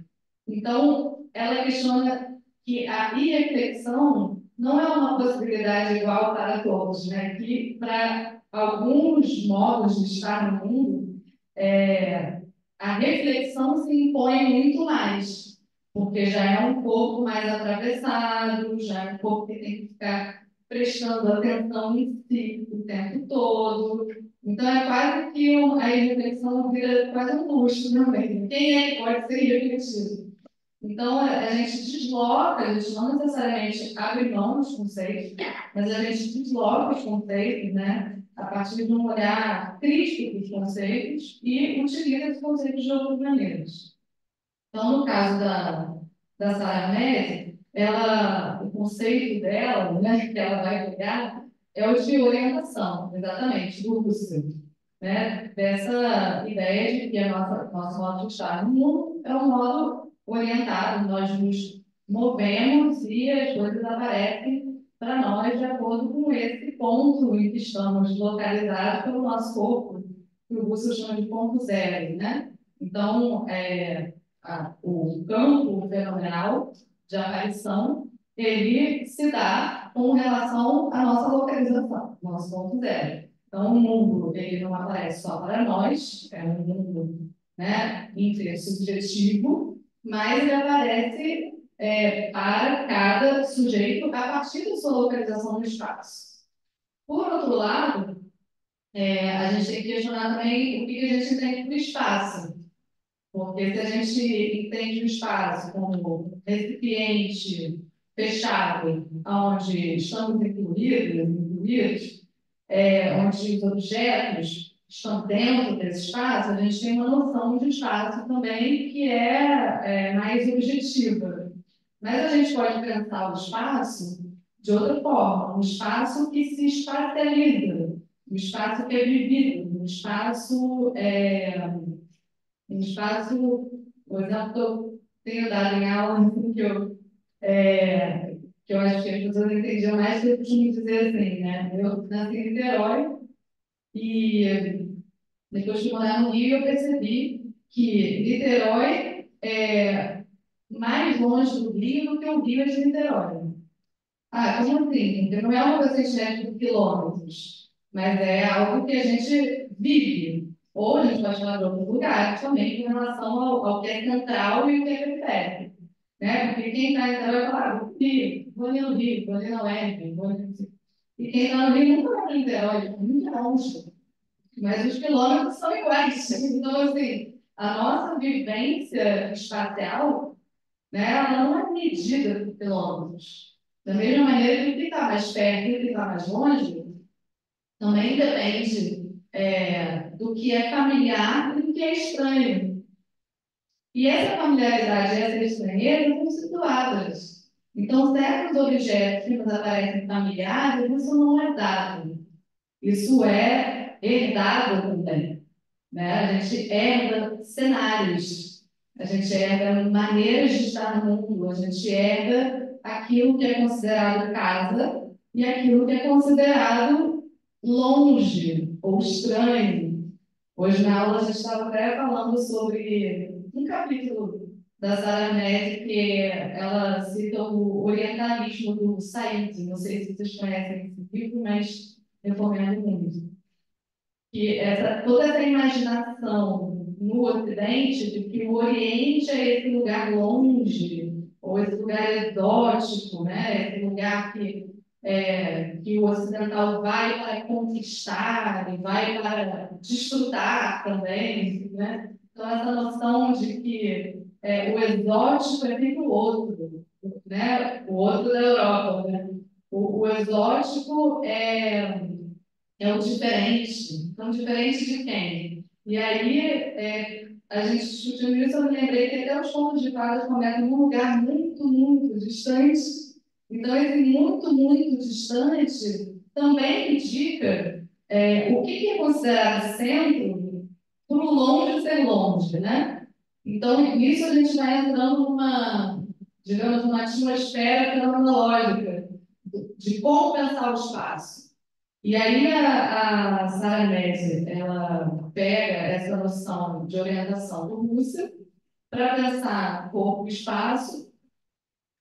S5: Então, ela questiona que a irreflexão não é uma possibilidade igual para todos, né? Que para alguns modos de estar no mundo, a reflexão se impõe muito mais, porque já é um corpo mais atravessado, já é um corpo que tem que ficar prestando atenção em si o tempo todo. Então, é quase que a reflexão vira quase um luxo também. Quem é que pode ser refletido? Então, a gente desloca, a gente não necessariamente abre mão dos conceitos, mas a gente desloca os conceitos, né, a partir de um olhar crítico dos conceitos e utiliza os conceitos de outras maneiras. Então, no caso da Sarah Metz, o conceito dela, né, que ela vai pegar, é o de orientação, exatamente, do Husserl, né, dessa ideia de que nosso modo de estar no mundo é um modo orientado, nós nos movemos e as coisas aparecem para nós de acordo com esse ponto em que estamos localizados pelo nosso corpo, que o Husserl chama de ponto zero, né? Então, o campo fenomenal de aparição, ele se dá com relação à nossa localização, nosso ponto zero. Então, o mundo, ele não aparece só para nós, é um mundo, né, intersubjetivo, mas ele aparece para cada sujeito a partir da sua localização no espaço. Por outro lado, a gente tem que questionar também o que a gente entende por espaço. Porque se a gente entende o espaço como recipiente fechado, onde estamos incluídos, onde os objetos estão dentro desse espaço, a gente tem uma noção de espaço também que é mais objetiva. Mas a gente pode pensar o espaço de outra forma, um espaço que se espacializa, um espaço que é vivido, um espaço, por exemplo, que eu tenho dado em aula, que eu acho que as pessoas entendiam mais que eu costumo dizer assim, né? Eu nasci em Niterói e depois de morar no Rio eu percebi que Niterói é mais longe do Rio do que o Rio é de Niterói. Ah, como assim? Porque não é uma coisa que a gente mede por quilômetros, mas é algo que a gente vive. Ou a gente pode falar de outros lugares também com relação ao que é central e o que é periférico. Né? Porque quem está em Niterói vai falar, vou ali no Rio, vou ali na UERJ, vou ali no... E quem está no Rio nunca vai para Niterói, é muito longe. Mas os quilômetros são iguais. Então, assim, a nossa vivência espacial, né, ela não é medida por quilômetros. Da mesma maneira que o que está mais perto e o que está mais longe também depende do que é familiar e do que é estranho. E essa familiaridade e essa estranheza são situadas. Então, certos objetos que nos aparecem familiares, isso não é dado. Isso é herdado também. Né? A gente herda cenários, a gente herda maneiras de estar no mundo, a gente herda aquilo que é considerado casa e aquilo que é considerado longe ou estranho. Hoje na aula a gente estava até falando sobre um capítulo da Sara Nese que ela cita o orientalismo do Said. Não sei se vocês conhecem esse livro, mas eu recomendo muito. Que toda essa imaginação no Ocidente de que o Oriente é esse lugar longe, ou esse lugar exótico, né? Esse lugar que o ocidental vai para conquistar e vai para desfrutar também, né? Então, essa noção de que o exótico é sempre o outro, né? O outro da Europa, né? O exótico é o diferente. Então, diferente de quem? E aí, a gente discutindo isso, eu me lembrei que até os contos de fadas começam num lugar muito, muito distante. Então, esse muito, muito distante também indica o que é considerado centro por longe ser longe, né? Então, nisso a gente vai entrando numa, digamos, numa atmosfera fenomenológica de como pensar o espaço. E aí a Sara Nese, ela pega essa noção de orientação do Husserl para pensar corpo e espaço.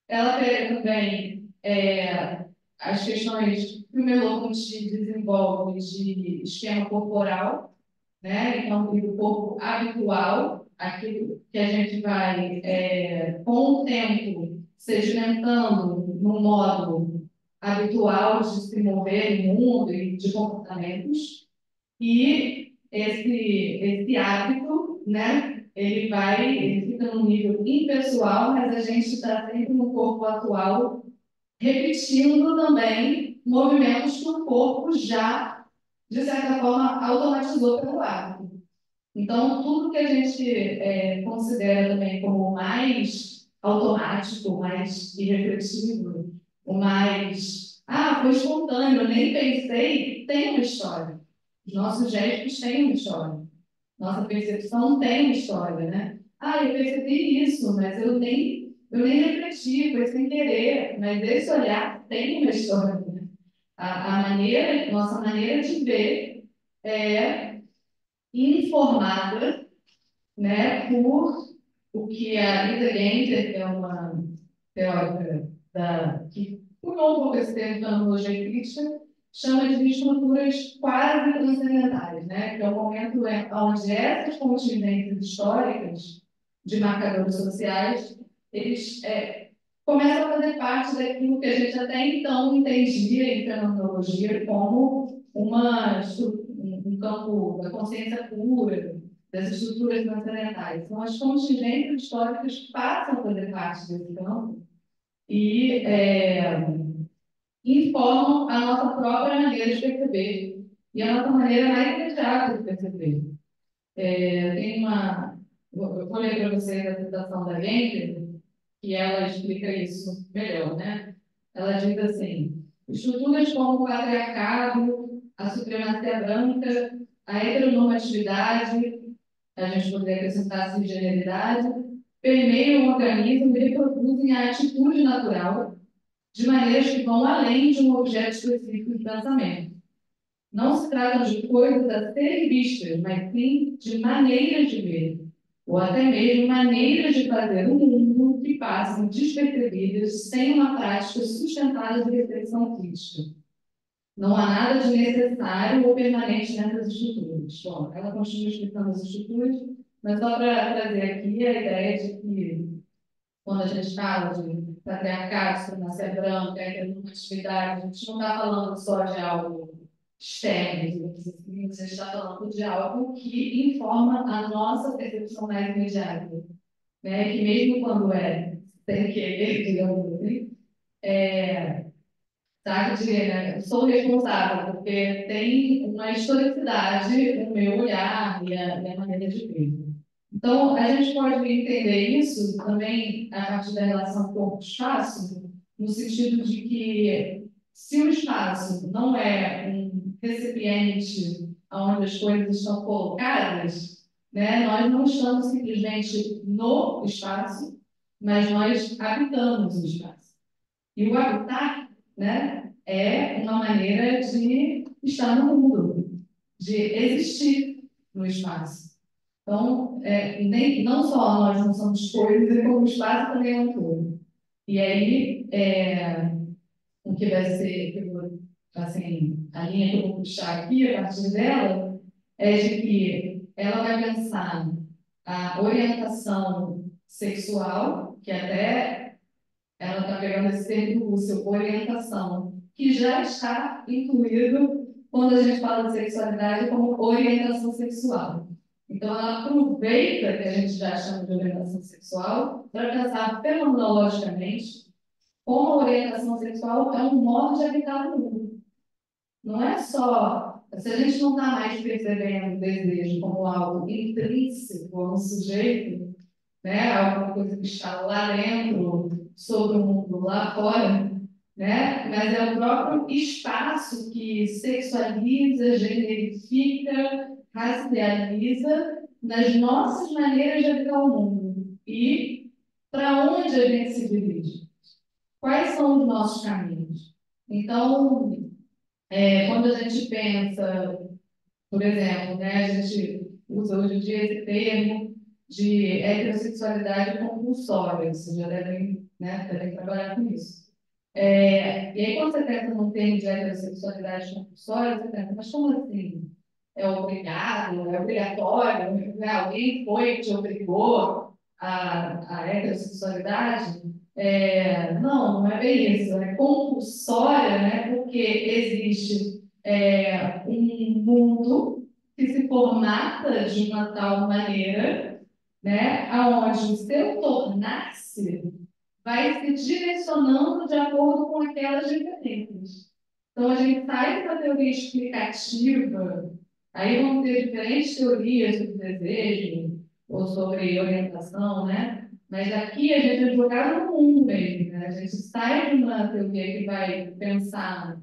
S5: Ela pega também as questões que o Merleau-Ponty desenvolve de esquema corporal, né? Então, do corpo habitual, aquilo que a gente vai, com o tempo, sedimentando no modo habitual de se mover no mundo e de comportamentos. E esse hábito, né, ele fica num nível impessoal, mas a gente está sempre no corpo atual, repetindo também movimentos que o corpo já, de certa forma, automatizou pelo hábito. Então, tudo que a gente considera também como mais automático, mais irrefletivo, o mais, foi espontâneo, eu nem pensei, tem uma história. Os nossos gestos têm uma história. Nossa percepção tem uma história, né? Eu percebi isso, mas eu nem refleti, foi sem querer. Mas esse olhar tem uma história, né? Nossa maneira de ver é informada, né, por o que a Lisa Genter, que é uma teórica que cunhou um pouco esse termo de fenomenologia crítica, chama de estruturas quase transcendentais, né, que é o momento onde essas contingências históricas de marcadores sociais, eles começam a fazer parte daquilo que a gente até então entendia em fenomenologia como um campo da consciência pura, das estruturas transcendentais. Então, as contingências históricas passam a fazer parte desse campo e informam a nossa própria maneira de perceber e a nossa maneira mais imediata de perceber. Eu vou ler para vocês a citação da Genter, que ela explica isso melhor, né? Ela diz assim: estruturas como o patriarcado, a supremacia branca, a heteronormatividade, a gente poderia acrescentar a cisgeneridade, permeiam o organismo e reproduzem a atitude natural de maneiras que vão além de um objeto específico de pensamento. Não se trata de coisas a serem vistas, mas sim de maneiras de ver, ou até mesmo maneiras de fazer o mundo que passam despercebidas sem uma prática sustentada de reflexão crítica. Não há nada de necessário ou permanente nessas estruturas. Bom, ela continua explicando as estruturas, mas só para trazer aqui a ideia de que, quando a gente fala de patriarcado, supremacia branca, heteronormatividade, a gente não está falando só de algo externo, a gente está falando de algo que informa a nossa percepção mais imediata, né? Que mesmo quando é sem querer, digamos assim, sabe, eu sou responsável, porque tem uma historicidade no meu olhar e a minha maneira de ver. Então, a gente pode entender isso também a partir da relação corpo-espaço, no sentido de que, se o espaço não é um recipiente onde as coisas estão colocadas, né, nós não estamos simplesmente no espaço, mas nós habitamos o espaço. E o habitar, né, é uma maneira de estar no mundo, de existir no espaço. Então, não só nós não somos coisas, como o espaço também é um todo. E aí, o que vai ser, assim, a linha que eu vou puxar aqui, a partir dela, é de que ela vai pensar a orientação sexual, que até ela está pegando esse termo do Russell, orientação, que já está incluído quando a gente fala de sexualidade como orientação sexual. Então, ela aproveita que a gente já chama de orientação sexual para pensar fenomenologicamente como a orientação sexual é um modo de habitar o mundo. Não é só... Se a gente não está mais percebendo o desejo como algo intrínseco a um sujeito, né, alguma coisa que está lá dentro, sobre o mundo lá fora, né, mas é o próprio espaço que sexualiza, generifica, racializa nas nossas maneiras de habitar o mundo. E para onde a gente se dirige? Quais são os nossos caminhos? Então, quando a gente pensa, por exemplo, né, a gente usa hoje em dia esse termo de heterossexualidade compulsória, vocês já devem, né, devem trabalhar com isso. E aí, quando você pensa num termo de heterossexualidade compulsória, você pensa, mas como assim? É obrigado? É obrigatório? Né? Alguém foi que te obrigou à heterossexualidade? Não, não é bem isso. É compulsória, né? Porque existe um mundo que se formata de uma tal maneira, né? Aonde o seu tornar-se vai se direcionando de acordo com aquelas diferenças. Então, a gente sai de uma teoria explicativa, aí vão ter diferentes teorias sobre desejo ou sobre orientação, né? Mas aqui a gente é jogado no mundo mesmo, né? A gente sai de uma teoria que vai pensar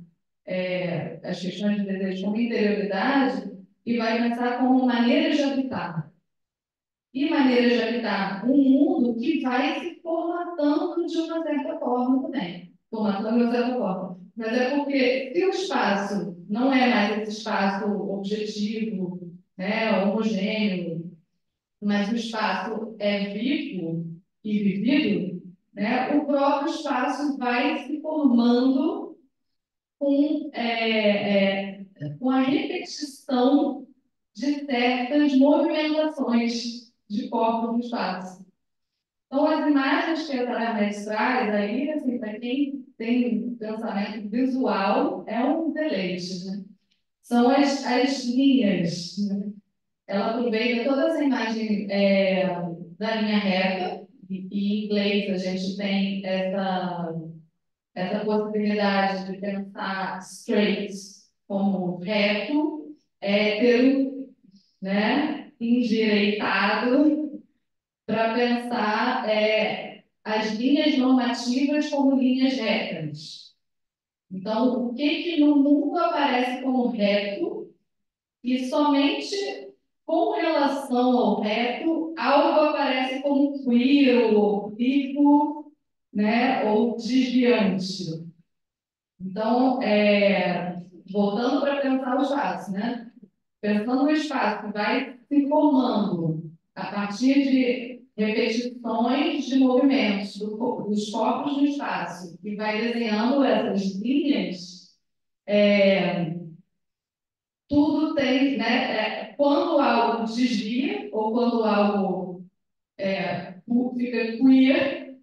S5: as questões de desejo como interioridade e vai pensar como maneiras de habitar. E maneiras de habitar um mundo que vai se formatando de uma certa forma também. Formatando de uma certa forma. Mas é porque, se o espaço não é mais esse espaço objetivo, né, homogêneo, mas o espaço é vivo e vivido, né, o próprio espaço vai se formando com, com a repetição de certas movimentações de corpos no espaço. Então, as imagens que a Taramet traz aí, assim, para quem tem pensamento visual, é um deleite, né? São as linhas, né? Ela aproveita toda essa imagem da linha reta, e em inglês a gente tem essa possibilidade de pensar straight como reto, hétero, né? Endireitado, para pensar as linhas normativas como linhas retas. Então, o que no mundo aparece como reto e somente com relação ao reto, algo aparece como queer, ou oblíquo, né, ou desviante. Então, voltando para pensar o espaço, né? Pensando no espaço que vai se formando a partir de repetições de movimentos dos corpos no espaço, que vai desenhando essas linhas, Tudo tem, né? Quando algo desvia ou quando algo fica queer,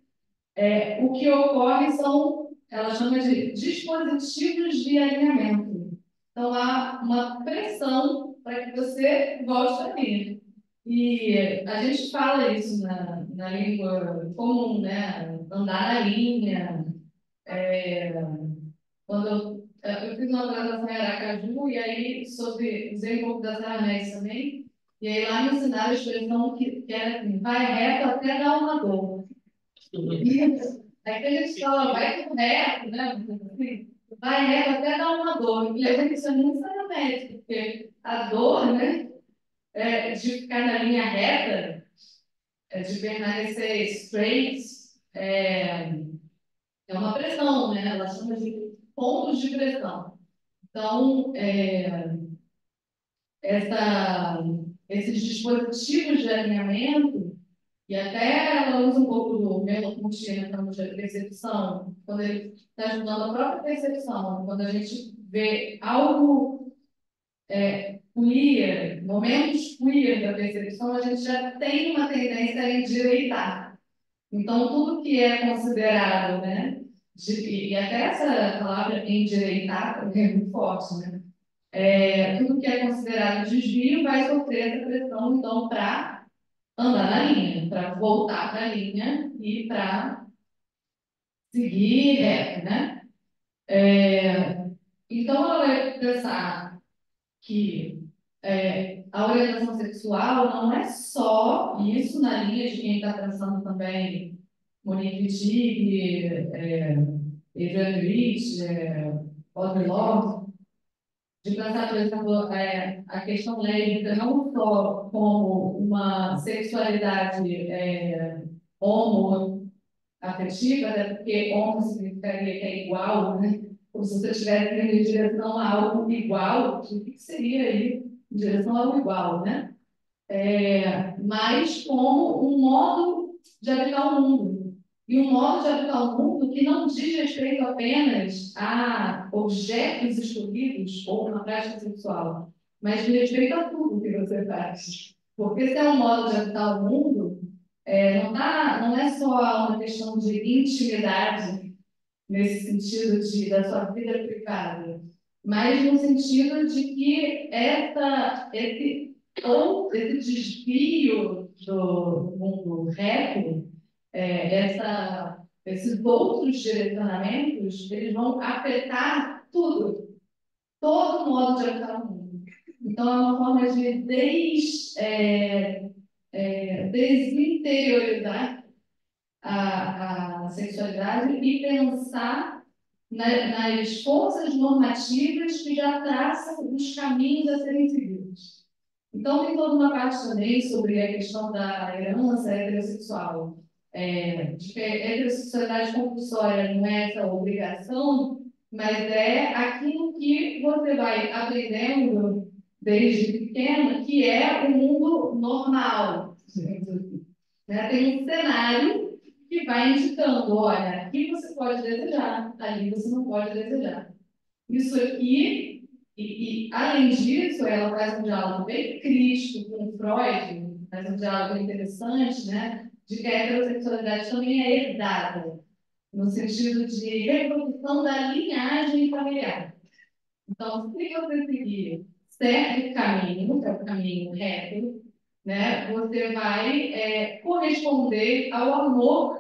S5: o que ocorre são, ela chama de dispositivos de alinhamento. Então, há uma pressão para que você volte a vir. E a gente fala isso na língua comum, né? Andar na linha. Eu fiz uma graduação em Aracaju, e aí usei um pouco das anéis também. E aí lá me ensinaram a expressão que era assim, vai reto até dar uma dor. Aí que a gente fala, vai reto, né? Assim, vai reto até dar uma dor. E a gente isso é muito sério médico, porque a dor, né, de ficar na linha reta, de permanecer straight, é uma pressão, né? Ela chama de pontos de pressão. Então, esses dispositivos de alinhamento, e até ela usa um pouco do Merleau-Ponty na termos de percepção, quando ele está estudando a própria percepção, quando a gente vê algo queer, momentos queer da percepção, a gente já tem uma tendência a endireitar. Então, tudo que é considerado, né, e até essa palavra endireitar é muito forte, né? Tudo que é considerado desvio vai sofrer essa pressão, então, para andar na linha, para voltar para a linha e para seguir reto, né? Então, ela vai pensar que a orientação sexual não é só isso na linha de quem está pensando também Monique Wittig, Adrienne Rich, Audre Lorde, de pensar, por exemplo, a questão lésbica não só como uma sexualidade homoafetiva, até porque homo significaria que é igual, né? Como se você estivesse indo em direção a algo igual, o que seria aí em direção a algo igual, né? Mas como um modo de habitar o mundo. E um modo de habitar o mundo que não diz respeito apenas a objetos escolhidos ou uma prática sexual, mas diz respeito a tudo que você faz. Porque se é um modo de habitar o mundo, não é só uma questão de intimidade, nesse sentido da sua vida privada, mas no sentido de que esse desvio do mundo reto, esses outros direcionamentos, eles vão afetar tudo, todo modo de habitar o mundo. Então, é uma forma de desinteriorizar a sexualidade e pensar nas forças normativas que já traçam os caminhos a serem seguidos. Então, tem toda uma parte também sobre a questão da herança heterossexual, de que a heterossexualidade compulsória não é essa obrigação, mas é aquilo que você vai aprendendo desde pequeno, que é o mundo normal. Né? Tem um cenário que vai indicando, olha, aqui você pode desejar, ali você não pode desejar. Isso aqui, além disso, ela faz um diálogo bem crítico com Freud, faz um diálogo interessante, né, de que a heterossexualidade também é herdada, no sentido de reprodução da linhagem familiar. Então, se você seguir certo caminho, que é o caminho reto, né, você vai corresponder ao amor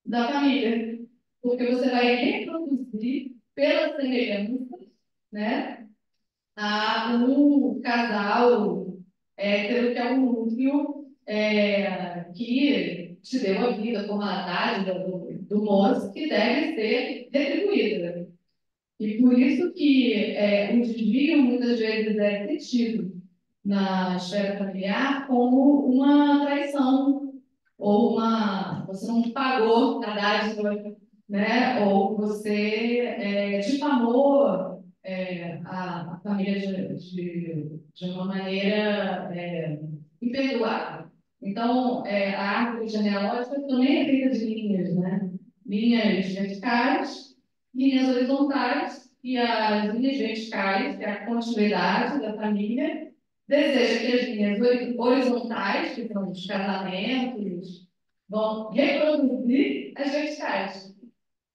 S5: da família, porque você vai reproduzir pela semelhança, né, a um casal hétero que é um núcleo que te deu a vida como a dádiva do moço que deve ser retribuída. E por isso que o desvio muitas vezes é sentido na esfera familiar como uma traição, ou você não pagou a dádiva, né? Ou você difamou a família de uma maneira imperdoável. Então, a árvore genealógica também é feita de linhas, né? Linhas verticais, linhas horizontais e as linhas verticais, que é a continuidade da família, deseja que as linhas horizontais, que são os casamentos, vão reproduzir as verticais,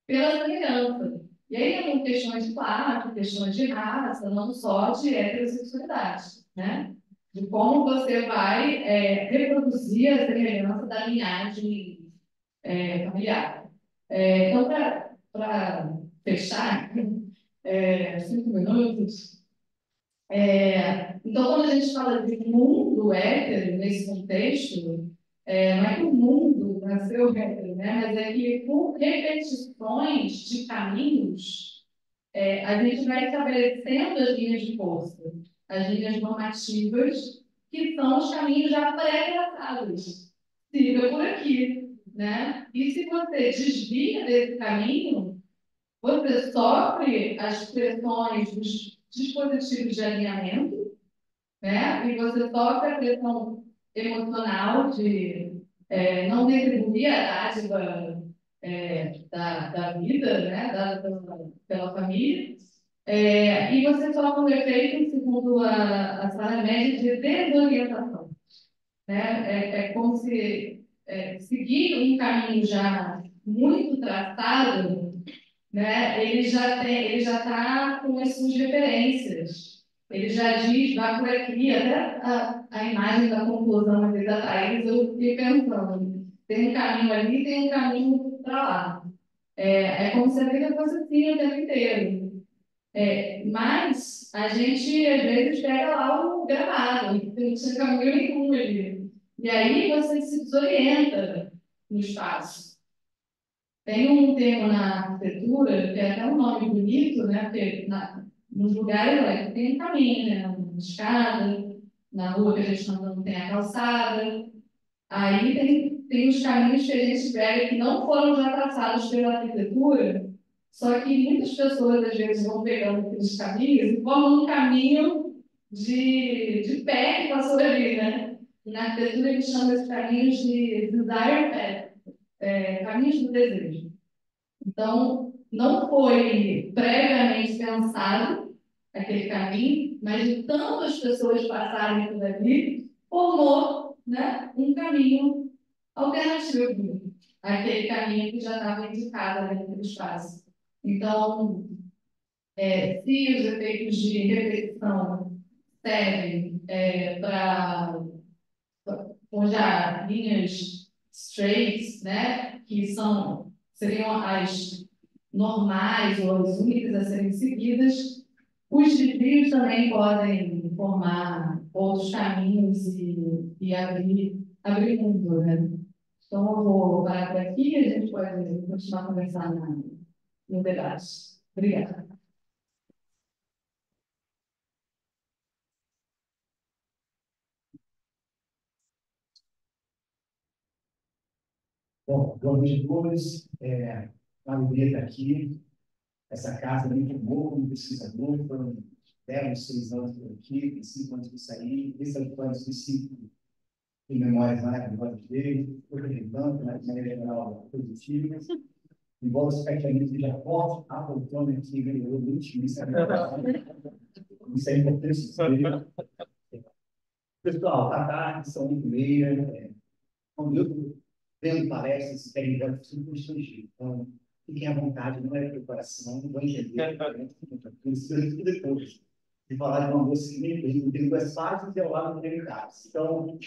S5: pela semelhança. E aí tem questões de classe, questões de raça, não só de heterossexualidade, né? De como você vai reproduzir a semelhança da linhagem familiar. Então, para fechar, 5 minutos, então, quando a gente fala de mundo hétero nesse contexto, não é que o mundo nasceu hétero, né? Mas é que por repetições de caminhos, a gente vai estabelecendo as linhas de força, as linhas normativas, que são os caminhos já pré-traçados. Siga por aqui, né? E se você desvia desse caminho, você sofre as pressões dos dispositivos de alinhamento, né? E você sofre a pressão emocional de não retribuir a dádiva da vida, né? Dada pela família. E você sofre um efeito, segundo a Sara Média, de desorientação, né? É como se seguir um caminho já muito traçado, né? Ele já está com as suas referências. Ele já diz, vai por aqui, até a imagem da conclusão às vezes, da Thaís, eu fiquei pensando, tem um caminho ali, tem um caminho para lá. É como se a vida fosse assim o tempo inteiro. Mas a gente, às vezes, pega lá o gramado, e não tinha caminho nenhum ali. E aí você se desorienta no espaço. Tem um termo na arquitetura, que é até um nome bonito, né? Porque nos lugares lá tem um caminho, né? Uma escada, na rua que a gente não tem a calçada. Aí tem os caminhos que a gente pega que não foram já traçados pela arquitetura, só que muitas pessoas, às vezes, vão pegando aqueles caminhos e formam um caminho de pé que passou ali, né? E na arquitetura, a gente chama esses caminhos de desire path, caminhos do desejo. Então, não foi previamente pensado aquele caminho, mas de tantas pessoas passarem por ali, formou, né, um caminho alternativo àquele caminho que já estava indicado ali no espaço. Então, se os efeitos de repetição servem para forjar linhas straight, né, que seriam as normais ou as únicas a serem seguidas, os desvios também podem formar outros caminhos e abrir mundo, né? Então, eu vou parar por aqui e a gente pode continuar conversando no debate. Obrigada.
S6: Bom, boa noite a todos. Uma alegria estar aqui. Essa casa é muito boa como pesquisador. Foram 10, 6 anos por aqui, tem 5 anos que saí. Esse é o plano específico em memórias lá, memórias dele. Hoje lembrando, mas de maneira geral, positiva. Embora os especialistas seja forte, a poltrona aqui melhorou muito. Isso é importante dizer. Pessoal, Tatá, são 8h30. Quando eu vendo palestras, experimentos, tudo estrangeiro. Então, fiquem à vontade, não é preparação, não vou entender. Tudo depois. De falar de uma moça que nem tem 2 fases e ao lado não tem caras. Então,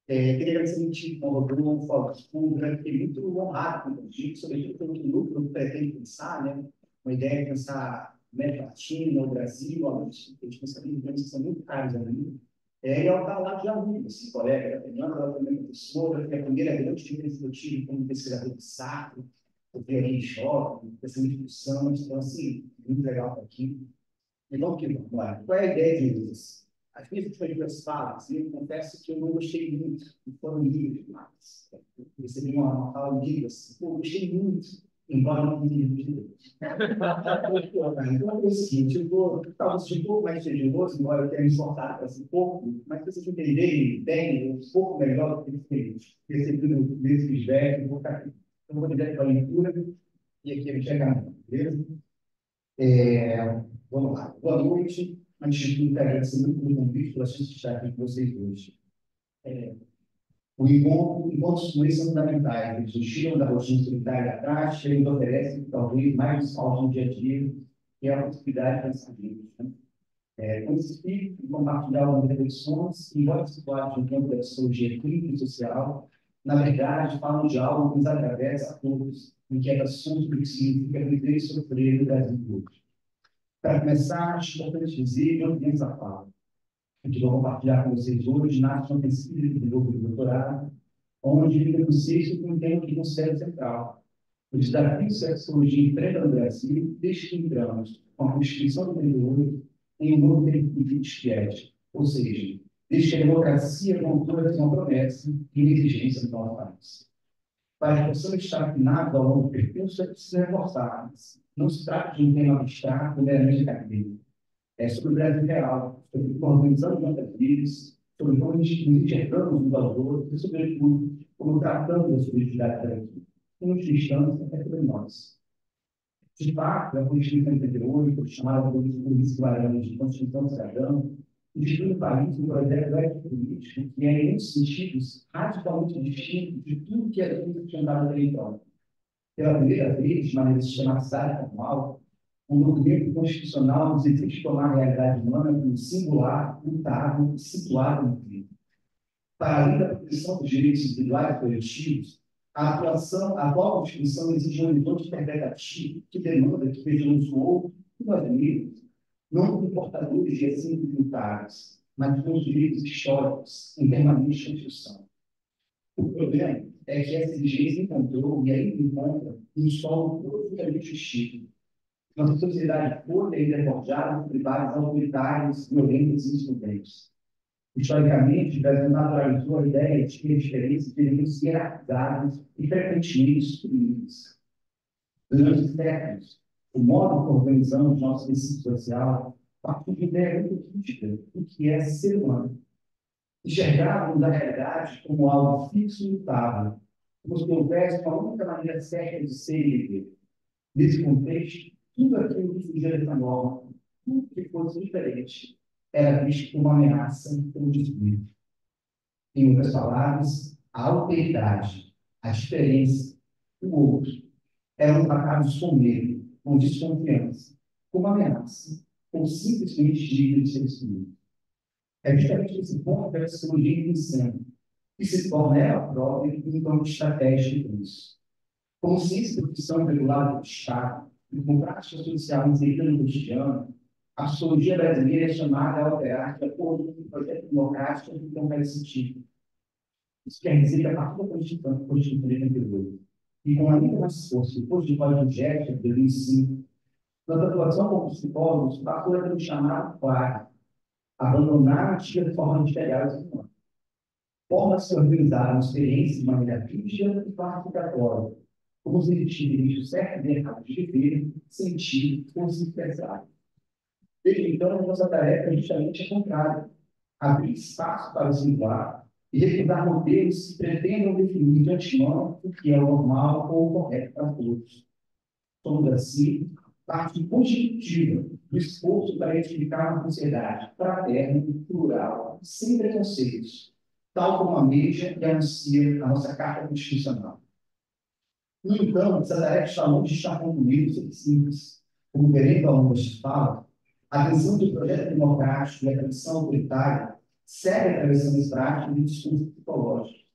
S6: queria agradecer muito ao Bruno, ao Fulgra, fiquei muito honrado com o convite, sobretudo pelo que o núcleo pretende pensar, né? Uma ideia de pensar América Latina, o Brasil, a gente pensa em que são muito caros a mim. E ao estar lá de amigo, esse colega, a Fernanda, ela também é professora, foi a primeira grande experiência que eu tive como pesquisador de sacro, eu fui aqui em shopping, pensando em discussão, então, assim, muito legal estar aqui. Então, qual é a ideia de Lucas? As minhas últimas falas, eu confesso que eu não gostei muito, e foram livres demais. Eu recebi uma fala livre, assim, eu gostei muito, embora não tenha entendido. Então, é o seguinte, eu vou talvez um pouco mais generoso, embora eu tenha me esforçado um pouco, mas para vocês entenderem bem, um pouco melhor do que recebido nesse feedback, eu vou direto para a leitura. E aqui eu chego, beleza? Vamos lá. Boa noite. Antes de tudo, quero agradecer muito pelo convite, pela chance de estar aqui com vocês hoje. Encontros como esse são fundamentais. Eles nos tiram da rotina solitária da prática e nos oferecem, talvez, mais espaço no dia a dia, que é a possibilidade de pensar livros. Com esse espírito, compartilhar algumas reflexões, embora situados no campo da psicologia clínica e social, na verdade, falam de algo que nos atravessa a todos, inquietações do que significa viver e sofrer no Brasil hoje. Para começar, acho importante dizer que eu tenho essa fala. O que vou compartilhar com vocês hoje nasce uma pesquisa de desenvolvimento de doutorado, onde eu sei sobre um tema que considero central. Os desafios da psicologia enfrentam no Brasil desde que entramos com a Constituição de 88 em um novo tempo de ética, ou seja, desde que a democracia controla uma promessa e uma exigência do nosso país. Para que possamos estar afinados ao longo do percurso, é preciso reforçar. Não se trata de um tema abstrato, meramente acadêmico. É sobre o Brasil real, sobre como organizamos nossas vidas, sobre como nos enxergamos uns aos outros e, sobretudo, como tratamos a subjetividade daqui. Em última instância, é sobre nós. De fato, a Constituição de 88, chamada por Luiz Guarani de Constituição Cidadã, institui no país um projeto ético-político que é, em muitos sentidos, radicalmente distinto de tudo que a gente tinha dado até então. Pela primeira vez, de maneira sistematizada e formal, um documento constitucional nos exige tomar a realidade humana como singular, mutável e situado no tempo. Para além da proteção dos direitos individuais e coletivos, a atual Constituição exige um horizonte interpretativo que demanda que vejamos o outro e nós mesmos, não como portadores de assentos mutáveis, mas como direitos históricos em permanente construção. O problema é que essa exigência encontrou e ainda encontra um solo profundamente hostil. Nossa sociedade foi ainda forjada por privados autoritários, violentos e excludentes. Historicamente, o Brasil naturalizou a ideia de que as diferenças deveriam ser hierarquizadas e frequentemente suprimidas. Durante séculos, o modo como organizamos nosso tecido social partiu de uma ideia muito crítica do que é ser humano. Enxergávamos a realidade como algo fixo e imutável, como se houvesse uma única maneira certa de ser e viver. Nesse contexto, tudo aquilo que fugia dessa norma, tudo que fosse diferente, era visto como uma ameaça ou desvio. Em outras palavras, a alteridade, a diferença, o outro, eram tratados com medo, com desconfiança, como ameaça, ou simplesmente digno de ser excluído. É justamente esse ponto que a psicologia ensina, que se torna ela própria um campo estratégico disso. Como ciência de profissão regulada do Estado, e com prática social inserida no cotidiano, a psicologia brasileira é chamada a operar de acordo com o projeto democrático que não faz sentido. Isso quer dizer que a partir da Constituição de 88, e com ainda mais força, depois de Código de Ética de 2005, nossa atuação como psicólogos passou a ter um chamado claro: abandonar a antiga forma de pegar os humanos. Formas que organizaram experiências de maneira rígida e classificatória, como se existisse o certo e errado de viver, sentir ou se expressar. Desde então, a nossa tarefa é justamente a contrária: abrir espaço para o singular e recusar modelos que pretendam definir de antemão o que é o normal ou o correto para todos. Somos, assim, parte constitutiva do esforço para edificar uma sociedade fraterna, plural, sem preconceitos, tal como almeja e anuncia a nossa Carta Constitucional. No entanto, essa tarefa está longe de estar concluída e simples. Como o Berento Alonso fala, a visão do projeto democrático e a tradição autoritária segue atravessando práticas e discurso psicológico.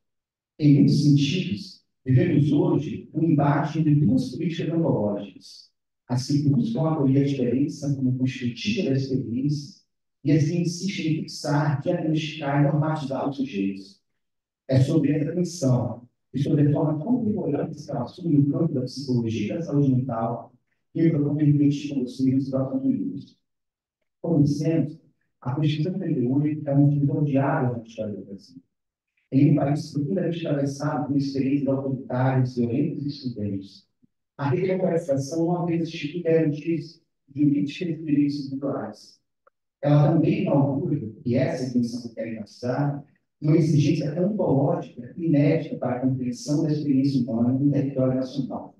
S6: Em muitos sentidos, vivemos hoje um embate entre duas políticas ontológicas: as que buscam abolir a diferença como constitutiva da experiência e as que insistem em fixar, diagnosticar e normatizar os sujeitos. É sobre essa tensão e sobre a forma contemporânea que ela assume no campo da psicologia e da saúde mental que eu proponho refletir com vocês nos próximos minutos. Como dissemos, a Constituição de 88 é um divisor de águas na história do Brasil. Em um país profundamente atravessado por experiências autoritárias, violentas e excludentes, a redemocratização uma vez institui garantias jurídicas e direitos individuais. Ela também inaugura, e essa é a intenção que eu quero enfatizar, uma exigência ontológica inédita para a compreensão da experiência humana no território nacional.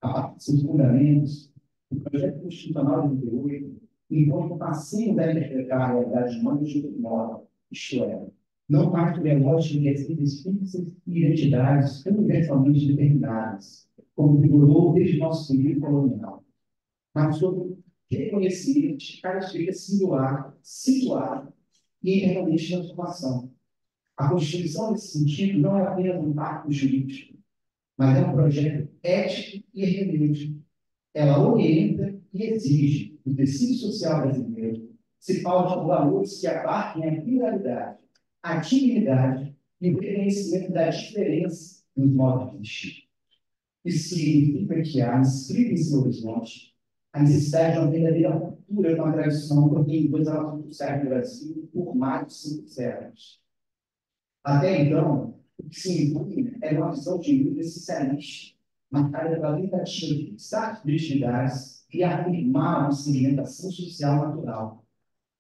S6: A partir de seus fundamentos, o projeto constitucional de 88 impõe que passemos a interpretar a realidade humana de outro modo, isto é, não mais sobre a lógica de essências fixas e identidades universalmente determinadas, como vigorou desde nosso período colonial, mas sobre reconhecimento de cada experiência singular, situada e em permanente transformação. A Constituição, nesse sentido, não é apenas um pacto jurídico, mas é um projeto ético e hermenêutico. Ela orienta e exige que o tecido social brasileiro se paute por valores que abarquem a pluralidade, a dignidade e o reconhecimento da diferença nos modos de existir. Isso significa que há inscrito em seu horizonte a necessidade de uma verdadeira ruptura com a tradição que tem dois assuntos sociais no Brasil por mais de 5 séculos. Até então, o que se impunha era uma visão de mundo essencialista, marcada pela tentativa de fixar subjetividades e afirmar uma segmentação social natural.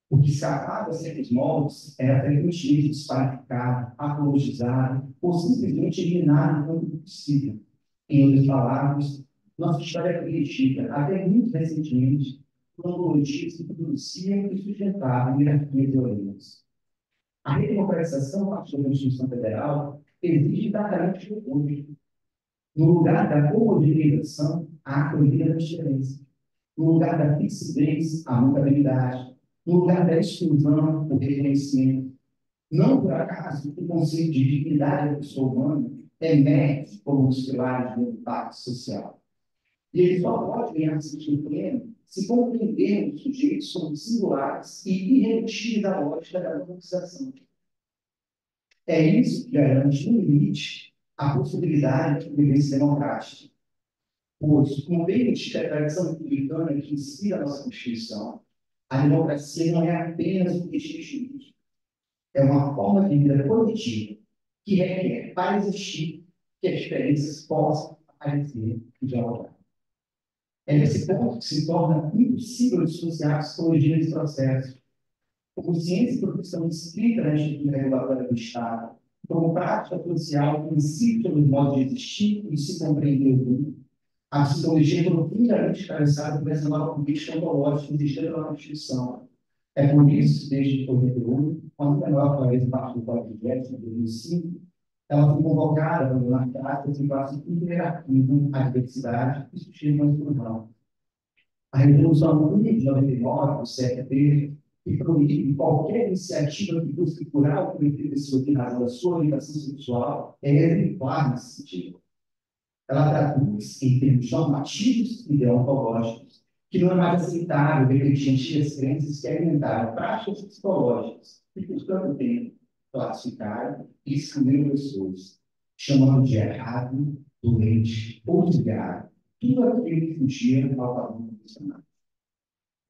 S6: O que escapava a certos moldes era frequentemente desqualificado, apologizado ou simplesmente eliminado quando possível. Em outras palavras, nossa história é preenchida, até muito recentemente, por ontologias que produziam e sustentavam hierarquias violentas. A redemocratização a partir da Constituição Federal exige exatamente o oposto. No lugar da homogeneização, há acolhida da diferença. No lugar da fixidez, a mutabilidade. No lugar da exclusão, o reconhecimento. Não por acaso, o conceito de dignidade da pessoa humana emerge como um dos pilares do impacto social. E ele só pode ganhar sentido pleno se compreendermos os sujeitos como singulares e irredutíveis da lógica da democratização. É isso que garante, no limite, a possibilidade de convivência democrática. Pois, como bem indica a tradição republicana que inspira a nossa Constituição, a democracia não é apenas um regime jurídico, é uma forma de vida coletiva que requer, para existir, que as diferenças possam aparecer e dialogar. É nesse ponto que se torna impossível dissociar a psicologia desse processo. Como ciência e profissão inscrita na estrutura regulatória do Estado, como prática social que incita os modos de existir e de se compreender o mundo, a psicologia é profundamente atravessada por essa nova política ontológica exigida pela Constituição. É por isso, desde 2008, quando a Manuel fez parte do Código de Ética, em 2005, ela foi convocada para donar práticas em quase que hierarquizam a diversidade e sustentam a exclusão. A Resolução 1 de 99, do CFP, que proíbe qualquer iniciativa que busque curar o coletivo de pessoa em razão da sua orientação sexual, é exemplar nesse sentido. Ela traduz, em termos normativos e deontológicos, que não é mais aceitável repetir antigas crenças que alimentaram práticas psicológicas e, por tanto tempo, classificaram e excluíram pessoas, chamando de errado, doente ou desviado tudo aquilo que fugia ao padrão condicionado.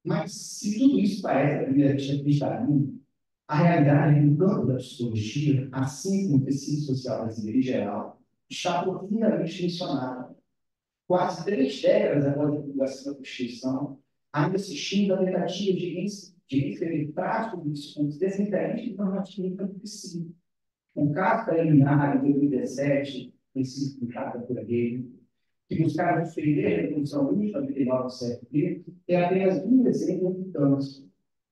S6: Mas, se tudo isso parece a primeira vista ruim, a realidade no campo da psicologia, assim como o tecido social brasileiro em geral, está profundamente tensionada. Quase 3 décadas após a divulgação da Constituição, ainda assistimos a tentativa de referir práticos dos discursos desinteressantes e normativos do princípio. O caso preliminar de 2017, princípio do Carta por Gay, que buscaram defender a Resolução 199 do CFP, é apenas um exemplo de tantos.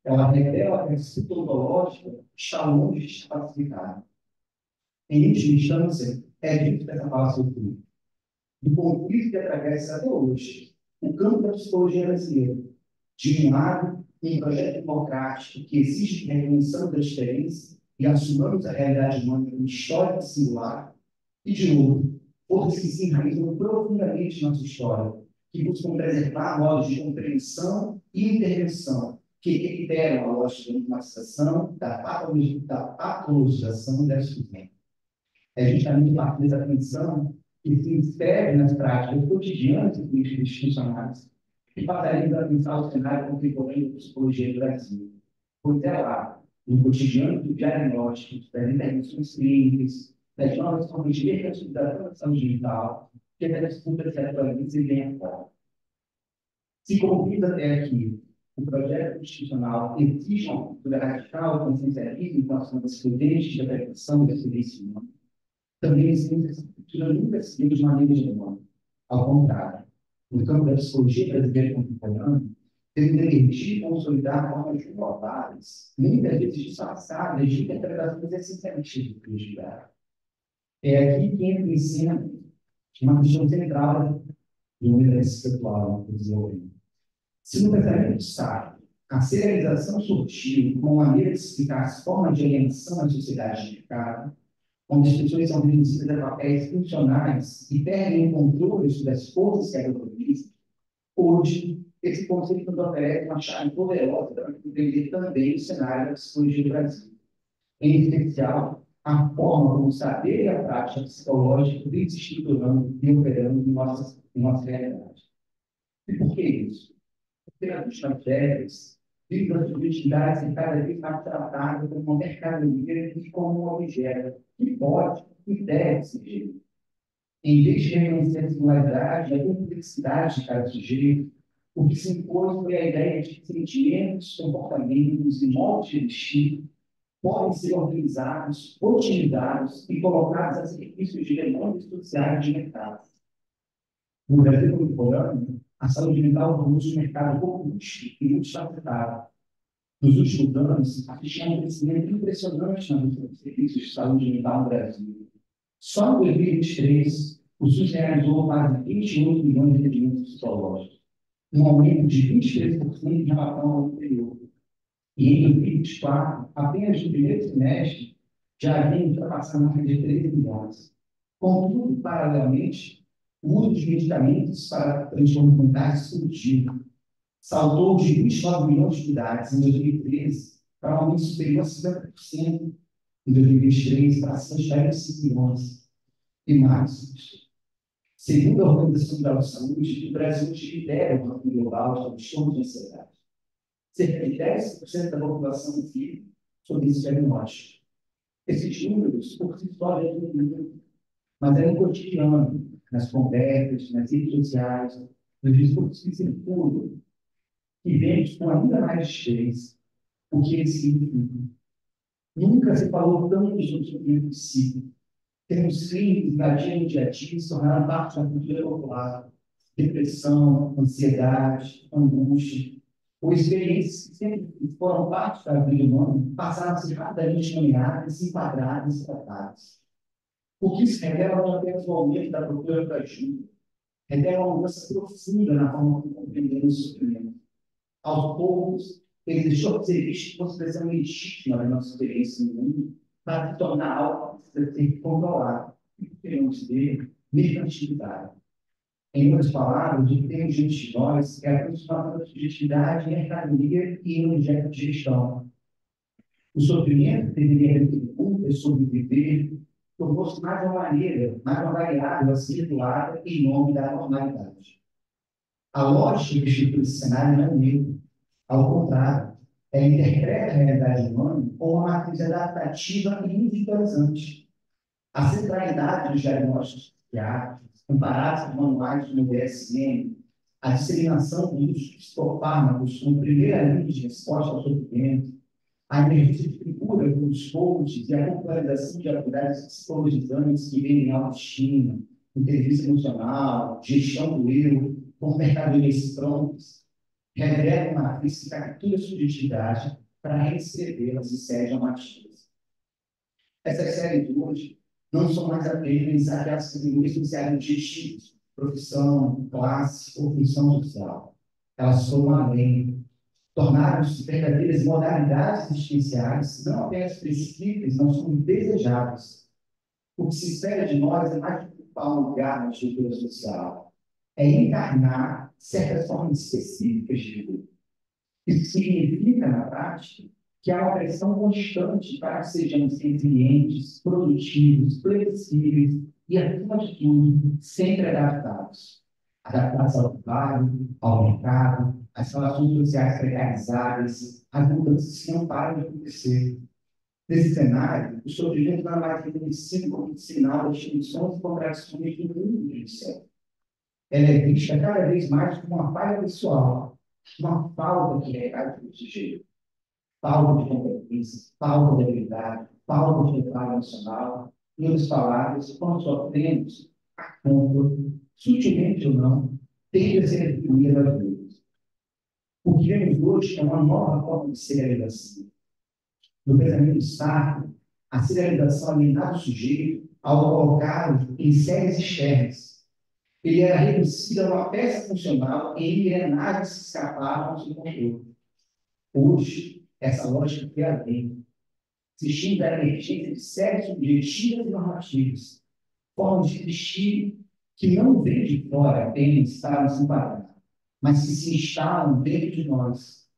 S6: Ela revela que a disputa ontológica está longe de estar pacificada. Em última instância, é dito que essa palavra sobre do conflito que atravessa até hoje o campo da psicologia brasileira. De um lado, um projeto democrático que exige a reconhecimento da diferença e assumamos a realidade humana como histórica singular, e de outro, forças que se enraizam profundamente na nossa história, que buscam preservar modos de compreensão e intervenção que reiteram a lógica da humanização, da patologização da exclusão. É justamente a partir dessa tensão que se insere nas práticas cotidianas e políticas institucionais que passaríamos a pensar o cenário contemporâneo da psicologia do Brasil. Pois é lá, no cotidiano do diagnóstico, das intervenções clínicas, das novas formas de reconstrução da saúde digital, que essa disputa se atualiza e ganha forma. Se concluído até aqui, o projeto constitucional exige uma cultura radical, consciencialismo em relação às prudentes da prevenção da experiência humana. Também essa cultura nunca se deu de maneira hegemônica. Ao contrário, no campo da psicologia brasileira contemporânea, tendo emergir e consolidar formas inovadoras, muitas vezes disfarçadas de interpretações essencialistas do criatividade. É aqui que entra em cena uma questão central do universo sexual do desenvolvimento. Se no pensamento de Sartre, a serialização surgiu como uma maneira de explicar as formas de alienação na sociedade de mercado, onde as pessoas são reduzidas a papéis funcionais e perdem o controle sobre as forças que a organizam, hoje, esse conceito nos oferece uma chave poderosa para compreender também o cenário da psicologia do Brasil. Em especial, a forma como o saber e a prática psicológica vem se estruturando e operando em nossa realidade. E por que isso? Porque nas últimas décadas, vimos a subjetividade ser cada vez mais tratada como uma mercadoria e como um objeto que pode e deve ser. Em vez de reconhecer a singularidade e a complexidade de cada sujeito, o que se impôs foi a ideia de que sentimentos, comportamentos e modos de existir podem ser organizados, otimizados e colocados a serviço de demandas sociais de mercado. No Brasil contemporâneo, a saúde mental tornou-se um mercado robusto e multifacetado. Nos últimos anos, assistimos a um crescimento impressionante na indústria de serviços de saúde mental no Brasil. Só em 2023, o SUS realizou quase 28 milhões de atendimentos psicológicos, um aumento de 23% em relação ao ano anterior. E em 2024, apenas no primeiro semestre, já havia ultrapassado a marca de 13 milhões. Contudo, paralelamente, o uso de medicamentos para transtornos mentais explodiu. Saltou de 29 milhões de unidades em 2013 para um aumento superior a 50% em 2023 para 145 milhões. E mais, segundo a Organização Mundial de Saúde, o Brasil lidera o ranking global de transtornos de ansiedade. Cerca de 10% da população vive sob esse diagnóstico. Esses números, por si só, já diminuem, mas é no cotidiano, nas conversas, nas redes sociais, nos discursos que circulam, que vemos com ainda mais estresse o que eles significam. Nunca se falou tanto sobre o sofrimento psíquico. Temos crimes invadindo o dia a dia se tornaram parte da cultura popular. Depressão, ansiedade, angústia, ou experiências que sempre foram parte da vida humana, passaram a ser rapidamente nomeadas, enquadradas e tratadas. O que isso revela não apenas o aumento da procura da ajuda, revela uma mudança profunda na forma como compreendemos o sofrimento. Aos poucos, ele deixou de ser visto como expressão legítima da nossa experiência no mundo para se tornar algo que precisa ser controlado e, por que não dizer, mercantilidade. Em outras palavras, o que temos diante de nós é a transformação da subjetividade em mercadoria e em objeto de gestão. O sofrimento que deveria retribuir sobreviver tornou-se mais uma maneira, mais uma variável a ser regulada em nome da normalidade. A lógica que estrutura esse cenário não é neutra. Ao contrário, ela interpreta a realidade humana como uma matriz adaptativa e individualizante. A centralidade dos diagnósticos psiquiátricos, comparados com manuais do DSM, a disseminação do uso de psicofármacos como primeira linha de resposta ao sofrimento, a emergência de figuras como os coaches e a popularização de habilidades psicologizantes que vendem autoestima, inteligência emocional, gestão do eu, como mercadorias prontas, revela uma matriz que captura a subjetividade para reescrevê-las em séries normativas. Essas séries de hoje não são mais apenas aquelas categorias sociais objetivos, profissão, classe ou função social. Elas foram além, tornaram-se verdadeiras modalidades existenciais, não apenas prescritas, não são desejáveis. O que se espera de nós é mais do que ocupar um lugar na estrutura social, é encarnar certas formas específicas de vida. Isso significa, na prática, que há uma pressão constante para que sejamos resilientes, produtivos, flexíveis e, acima de tudo, sempre adaptados. Adaptados ao trabalho, ao mercado, às relações sociais precarizadas, às mudanças que não param de acontecer. Nesse cenário, o sofrimento não é mais reconhecido como um sinal das tensões e contradições do mundo do céu. Ela é vista cada vez mais como uma falha pessoal, uma falta de recado do sujeito. Falta de competência, falta de habilidade, falta de preparo emocional. Em outras palavras, quando sofremos, a culpa, sutilmente ou não, tende a ser atribuída aos negros. O que vemos hoje é uma nova forma de serialização. No pensamento Sartre, a serialização alienava o sujeito ao colocá-lo em séries externas. Ele era reduzido a uma peça funcional em engrenagens que escapavam ao seu controle. Hoje, essa lógica foi além. Existindo a emergência de séries subjetivas e normativas, formas de existir que não vêm de fora apenas para nos enquadrar, mas que se instalam dentro de nós.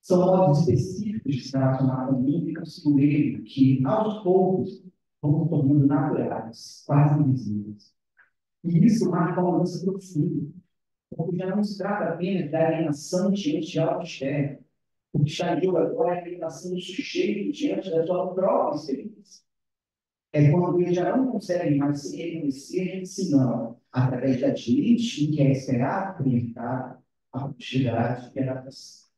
S6: São modos específicos de se relacionar com o mundo e consigo ele, que, aos poucos, vão se tornando naturais, quase invisíveis. E isso marca uma mudança profunda, porque já não se trata apenas da alienação diante de algo externo. O que está em jogo agora é a alienação do sujeito diante da sua própria experiência. É quando ele já não consegue mais se reconhecer, senão através da direita em que é esperado por mercado, a utilidade e a adaptação.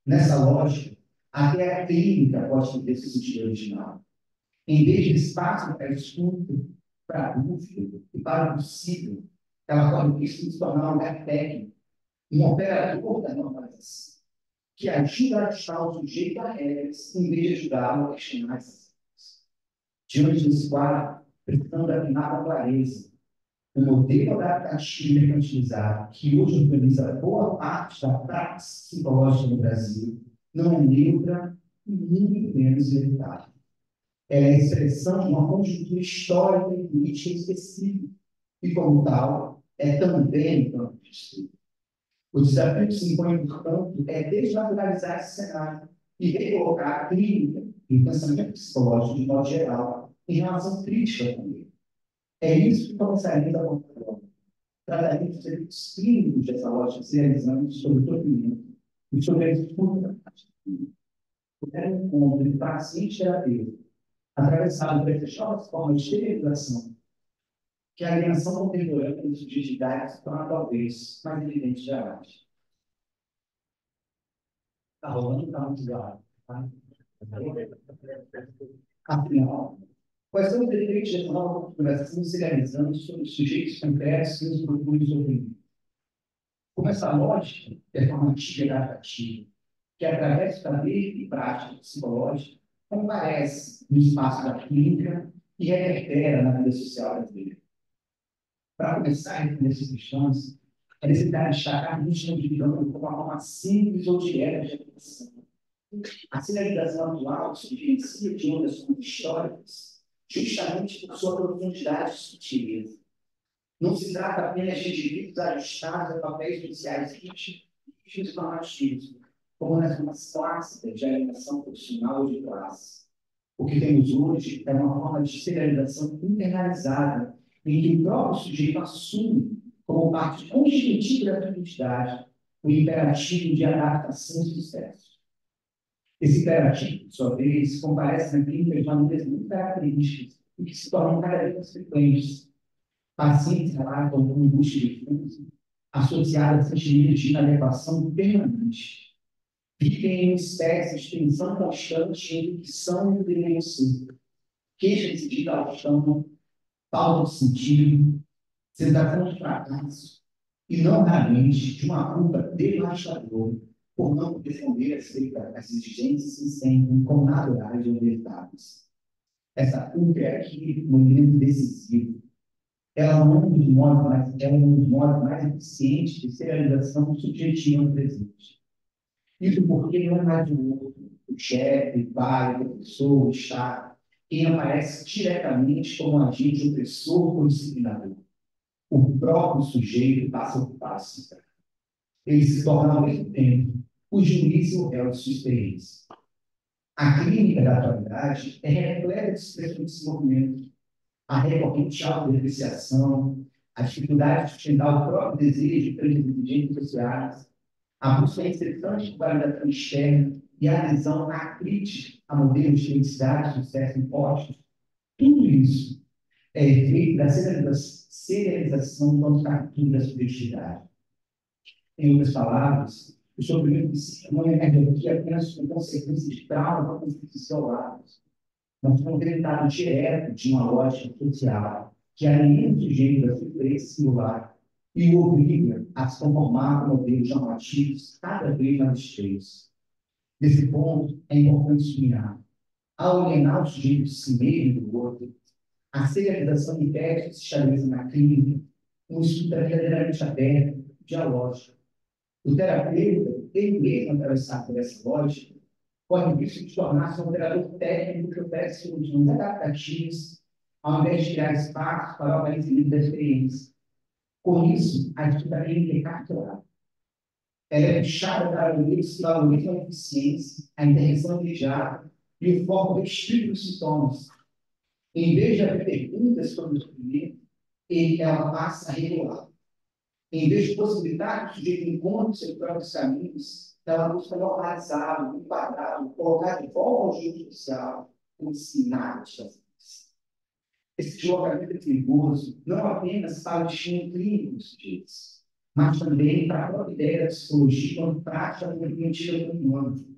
S6: Nessa lógica, até a clínica pode ter esse sentido original. Em vez de espaço para a escuta, para a dúvida e para o possível, ela pode isso se tornar um lugar técnico, um operador da normalização, que ajuda a ajustar o sujeito a regras, em vez de ajudá-lo a questionar essas regras. Diante desse quadro, precisamos afinar com clareza o modelo adaptativo mercantilizado, que hoje organiza boa parte da prática psicológica no Brasil, não é neutra e muito menos inevitável. É a expressão de uma conjuntura histórica e política específica, e, como tal, é também campo de estudo. O desafio que se impõe, portanto, é desnaturalizar esse cenário e recolocar a clínica e o pensamento psicológico, de modo geral, em relação crítica com ele. É isso que começaremos a contar. Trataremos dos efeitos clínicos dessa lógica, se realizando sobre o sofrimento e sobre a escuta da prática clínica. É um encontro de paciente e terapeuta, atravessado por essas novas formas de exteriorização, que a alienação contemporânea de subjetividade se torna talvez mais evidente de arte. Está rolando, está muito claro. Tá? Afinal, quais são os efeitos dessa nova configuração se realizando sobre os sujeitos concretos que nos propõem resolver? Como essa lógica performativa e adaptativa, que através do saber e prática psicológica, comparece no espaço da clínica e reverbera na vida social brasileira. Para começar a entender essas questões, é necessário destacar que a gente não digamos como uma forma simples ou direta de aplicação. A sinalização atual se diferencia de outras fontes históricas justamente por sua profundidade e sutileza. Não se trata apenas de indivíduos ajustados a papéis judiciais rígidos e normativos, como nas formas clássicas de alienação profissional ou de classe. O que temos hoje é uma forma de serialização internalizada, em que o próprio sujeito assume, como parte constitutiva da identidade, o imperativo de adaptação e sucesso. Esse imperativo, por sua vez, comparece na clínica de maneiras muito características e que se tornam cada vez mais frequentes. Pacientes relatam uma angústia difusa, associada a sentimentos de inadequação permanente. Vivem em uma espécie de tensão constante entre o que são e o que deveriam ser. Queixa-se de exaustão, falta de sentido, sensação de fracasso, e não raramente de uma culpa devastadora por não responder às exigências que sentem como naturais ou inevitáveis. Essa culpa é aqui um momento decisivo. Ela é um dos modos mais eficientes de serialização subjetiva no presente. Isso porque não é mais o outro, o chefe, o pai, o professor, o Estado, quem aparece diretamente como agente opressor ou disciplinador. O próprio sujeito passa a ocupar-se. Ele se torna, ao mesmo tempo, o juiz e o réu de sua experiência. A clínica da atualidade é repleta de expressões de desenvolvimento, a recorrente autodepreciação, a dificuldade de sustentar o próprio desejo pelas exigências sociais, a busca incessante de validação externa e a adesão à crítica a modelos de felicidade e sucesso impostos. Tudo isso é efeito da serialização do capítulo da subjetividade. Em outras palavras, o sofrimento psíquico não emerge aqui apenas como consequência de traumas ou conflitos isolados, mas como resultado direto de uma lógica social que alimenta o sujeito da sua experiência singular e o obriga a se conformar com modelos normativos cada vez mais cheios. Nesse ponto, é importante sublinhar, ao alienar o sujeito de si mesmo e do outro, a serialização impede que se estabeleça na clínica um estudo verdadeiramente aberto, dialógico. O terapeuta, ele mesmo atravessado por essa lógica, pode vir se tornar-se um operador técnico que oferece soluções adaptativas, ao invés de criar espaço para o aparecimento da experiência. Com isso, a estrutura clínica é capturada. Ela é puxada para modelos que valorizam a eficiência, a intervenção imediata e o foco restrito nos sintomas. Em vez de haver perguntas sobre o sofrimento, ela passa a regular. Em vez de possibilitar que o sujeito encontre seus próprios caminhos, ela busca normalizá-lo, enquadrá-lo, colocar de volta ao jogo social, ensinar as coisas. Esse deslocamento é perigoso não apenas para o destino clínico dos sujeitos, mas também para a própria ideia da psicologia como prática cognitiva do humano.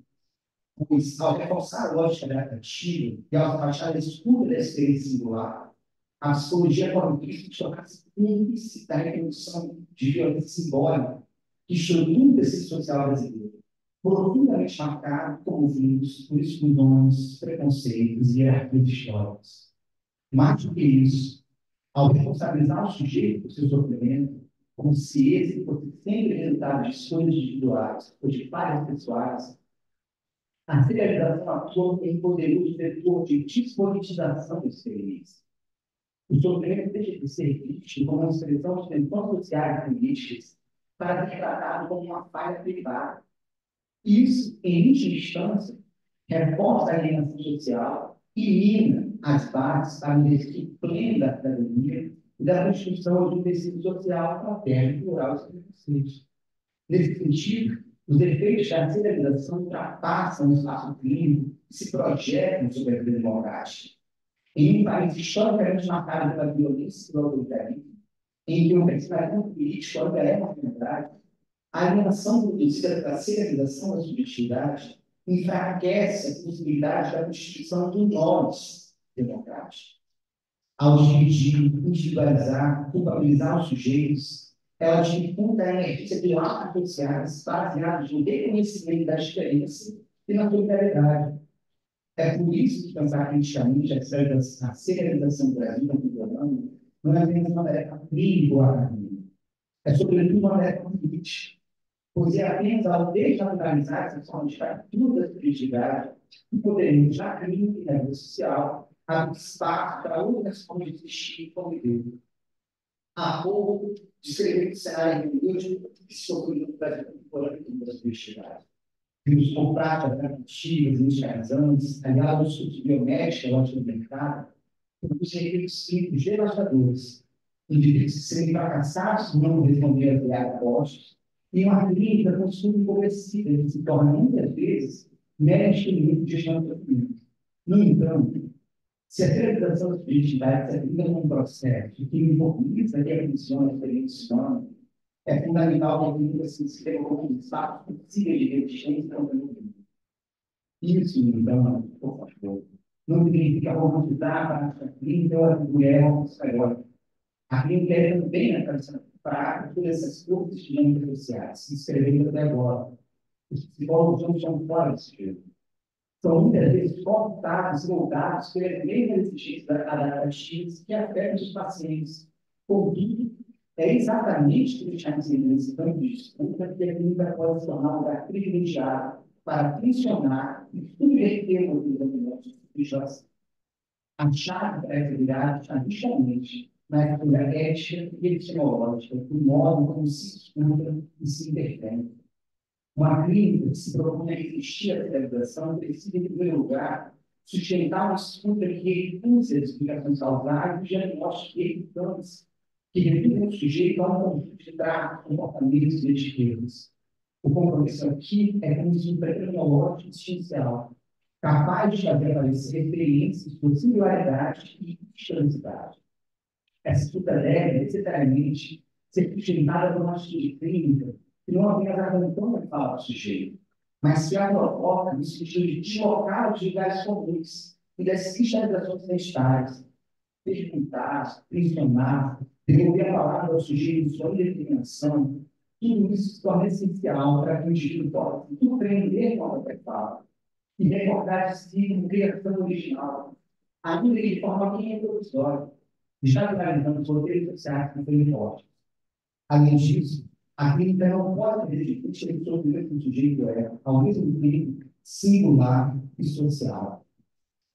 S6: Pois, ao reforçar a lógica adaptativa e ao afastar a escuta da experiência singular, a psicologia cognitiva torna-se cúmplice da reprodução de violência simbólica que estrutura o tecido social brasileiro, profundamente marcado como vínculos por exclusões, preconceitos e hierarquias históricas. Mais do que isso, ao responsabilizar o sujeito por seu sofrimento, como se esse fosse sempre resultado de escolhas individuais ou de falhas pessoais, a serialização atua em poderoso vetor de despolitização da experiência. O sofrimento deixa de ser visto como uma expressão de tensões sociais e políticas para ser tratado como uma falha privada. Isso, em última instância, reforça a alienação social e mina as bases para o exercício pleno da cidadania e da construção de um tecido social fraterno, plural e sem preconceito. Nesse sentido, os efeitos da serialização ultrapassam o espaço clínico e se projetam sobre a vida democrática. Em um país historicamente marcado pela violência e pelo autoritarismo, em que o pensamento político ainda é uma realidade, a alienação produzida pela serialização da subjetividade enfraquece a possibilidade da constituição de nós democráticos. Ao dividir, individualizar, culpabilizar os sujeitos, ela dificulta a emergência de laços sociais baseados no reconhecimento da diferença e na solidariedade. É por isso que pensar criticamente a serialização do Brasil contemporâneo não é apenas uma tarefa clínica ou acadêmica, é sobretudo uma tarefa política, pois é apenas ao desnaturalizar essa forma de fractura da subjetividade que poderemos, já clínica e na vida social, abrir espaço para outras formas de existir e conviver. Há pouco, descrever o cenário hermenêutico que se ocorreu no Brasil contemporâneo da subjetividade. Vimos por práticas narrativas, inicializantes, aliados aos estudos biomédicos, lógica do mercado, produzem efeitos clínicos devastadores. Indivíduos que serem fracassados não responder a criar postos, e uma clínica com estudo empobrecida, que se torna, muitas vezes, mero instrumento de gestão do sofrimento. No entanto, se a serialização da subjetividade se aplica num processo que mobiliza e revoluciona a experiência humana, é fundamental que a clínica se inscreva como um espaço possível de resistência ao mundo. Isso, então, por favor, não significa romantizar a prática clínica ou atribuir ela ao psicólogo. A clínica é também a tradição prática por essas forças de dinâmicas sociais, se inscrevendo até agora. Os psicólogos não são fora desse jogo. São muitas vezes voltados pelas mesmas exigências adaptativas que afetam os pacientes. Contudo, é exatamente por estar nesse campo de disputa que a clínica pode se tornar um lugar privilegiado para tensionar e subverter o desenvolvimento de justiça. A chave para essa virada está justamente na estrutura ética e epistemológica, do modo como se escuta e se interpreta. Uma clínica que se propõe a resistir à serialização precisa, em primeiro lugar, sustentar uma escuta que recusa as explicações causais e diagnósticos irritantes que reduzem o sujeito a um conjunto de traços, comportamentos e etiquetas. O compromisso aqui é com um estudo tecnológico existencial, capaz de fazer aparecer experiências por singularidade e historicidade. Essa estrutura deve, necessariamente, ser sustentada por uma atitude clínica que não apenas acompanha a fala do sujeito, mas que a provoca no sentido de deslocar os lugares comuns e das cristalizações identitárias, perguntar, pressionar, Devolver a palavra ao sujeito, sua determinação, tudo isso se torna essencial para que o indivíduo possa compreender qual é a fala e recordar de si uma criação original, ainda que de forma bem introdutória, já analisando os roteiros sociais que foi forte. Além disso, a clínica não pode redescobrir o sofrimento do sujeito é, ao mesmo tempo, singular e social.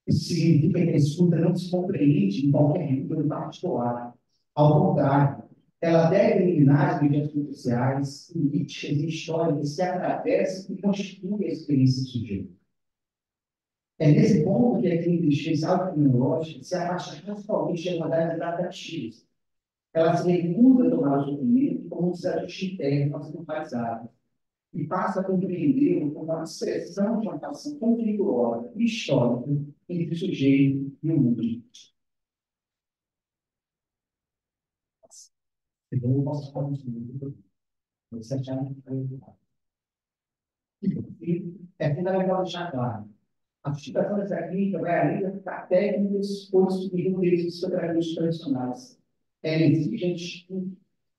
S6: Isso significa que a escuta não se compreende em qualquer vínculo particular. Ao contrário, ela deve eliminar as mediações sociais, políticas e históricas que atravessam e constituem a experiência do sujeito. É nesse ponto que a clínica existencial criminológica se afasta principalmente das modalidades adaptativas. Ela se recusa a tomar o sofrimento como um desajuste interno a ser normalizado e passa a compreendê-lo como uma expressão de uma relação conflituosa e histórica entre o sujeito e o mundo. Então, eu posso falar isso muito. Você achar que foi errado. E é fundamental deixar claro. A justificação dessa clínica vai além das técnicas ou dos psicoterapeutas tradicionais. Ela exige